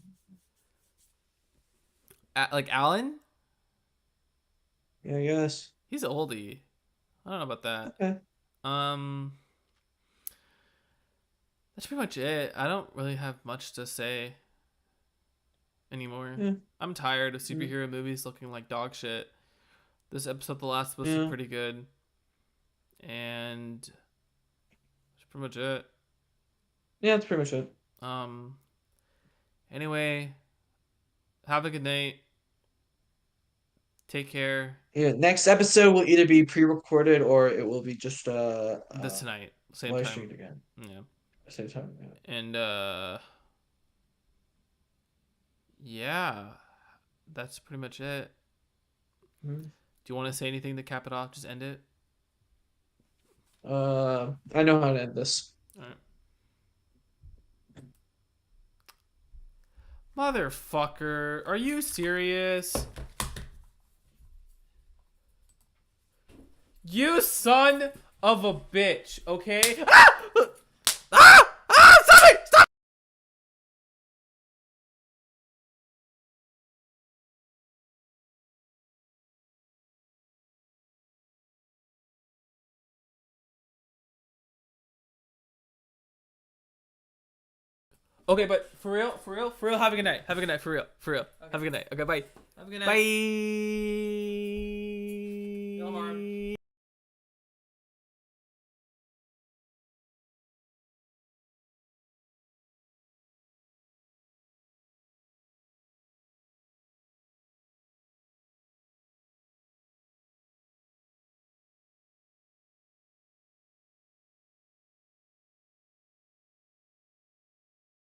Like Alan? Yeah, I guess. He's an oldie. I don't know about that. Okay. That's pretty much it. I don't really have much to say anymore. Yeah. I'm tired of superhero movies looking like dog shit. This episode, The Last of Us, is pretty good. And that's pretty much it. Yeah, that's pretty much it. Anyway, have a good night. Take care. Yeah, next episode will either be pre-recorded or it will be just This tonight, same live time. streamed again. Yeah. Same time. Yeah. And yeah, that's pretty much it. Mm-hmm. Do you want to say anything to cap it off? Just end it. I know how to end this. All right. Motherfucker, are you serious? You son of a bitch, okay? Ah! Okay, but for real, have a good night. Have a good night, for real. Have a good night. Okay, bye. Have a good night. Bye.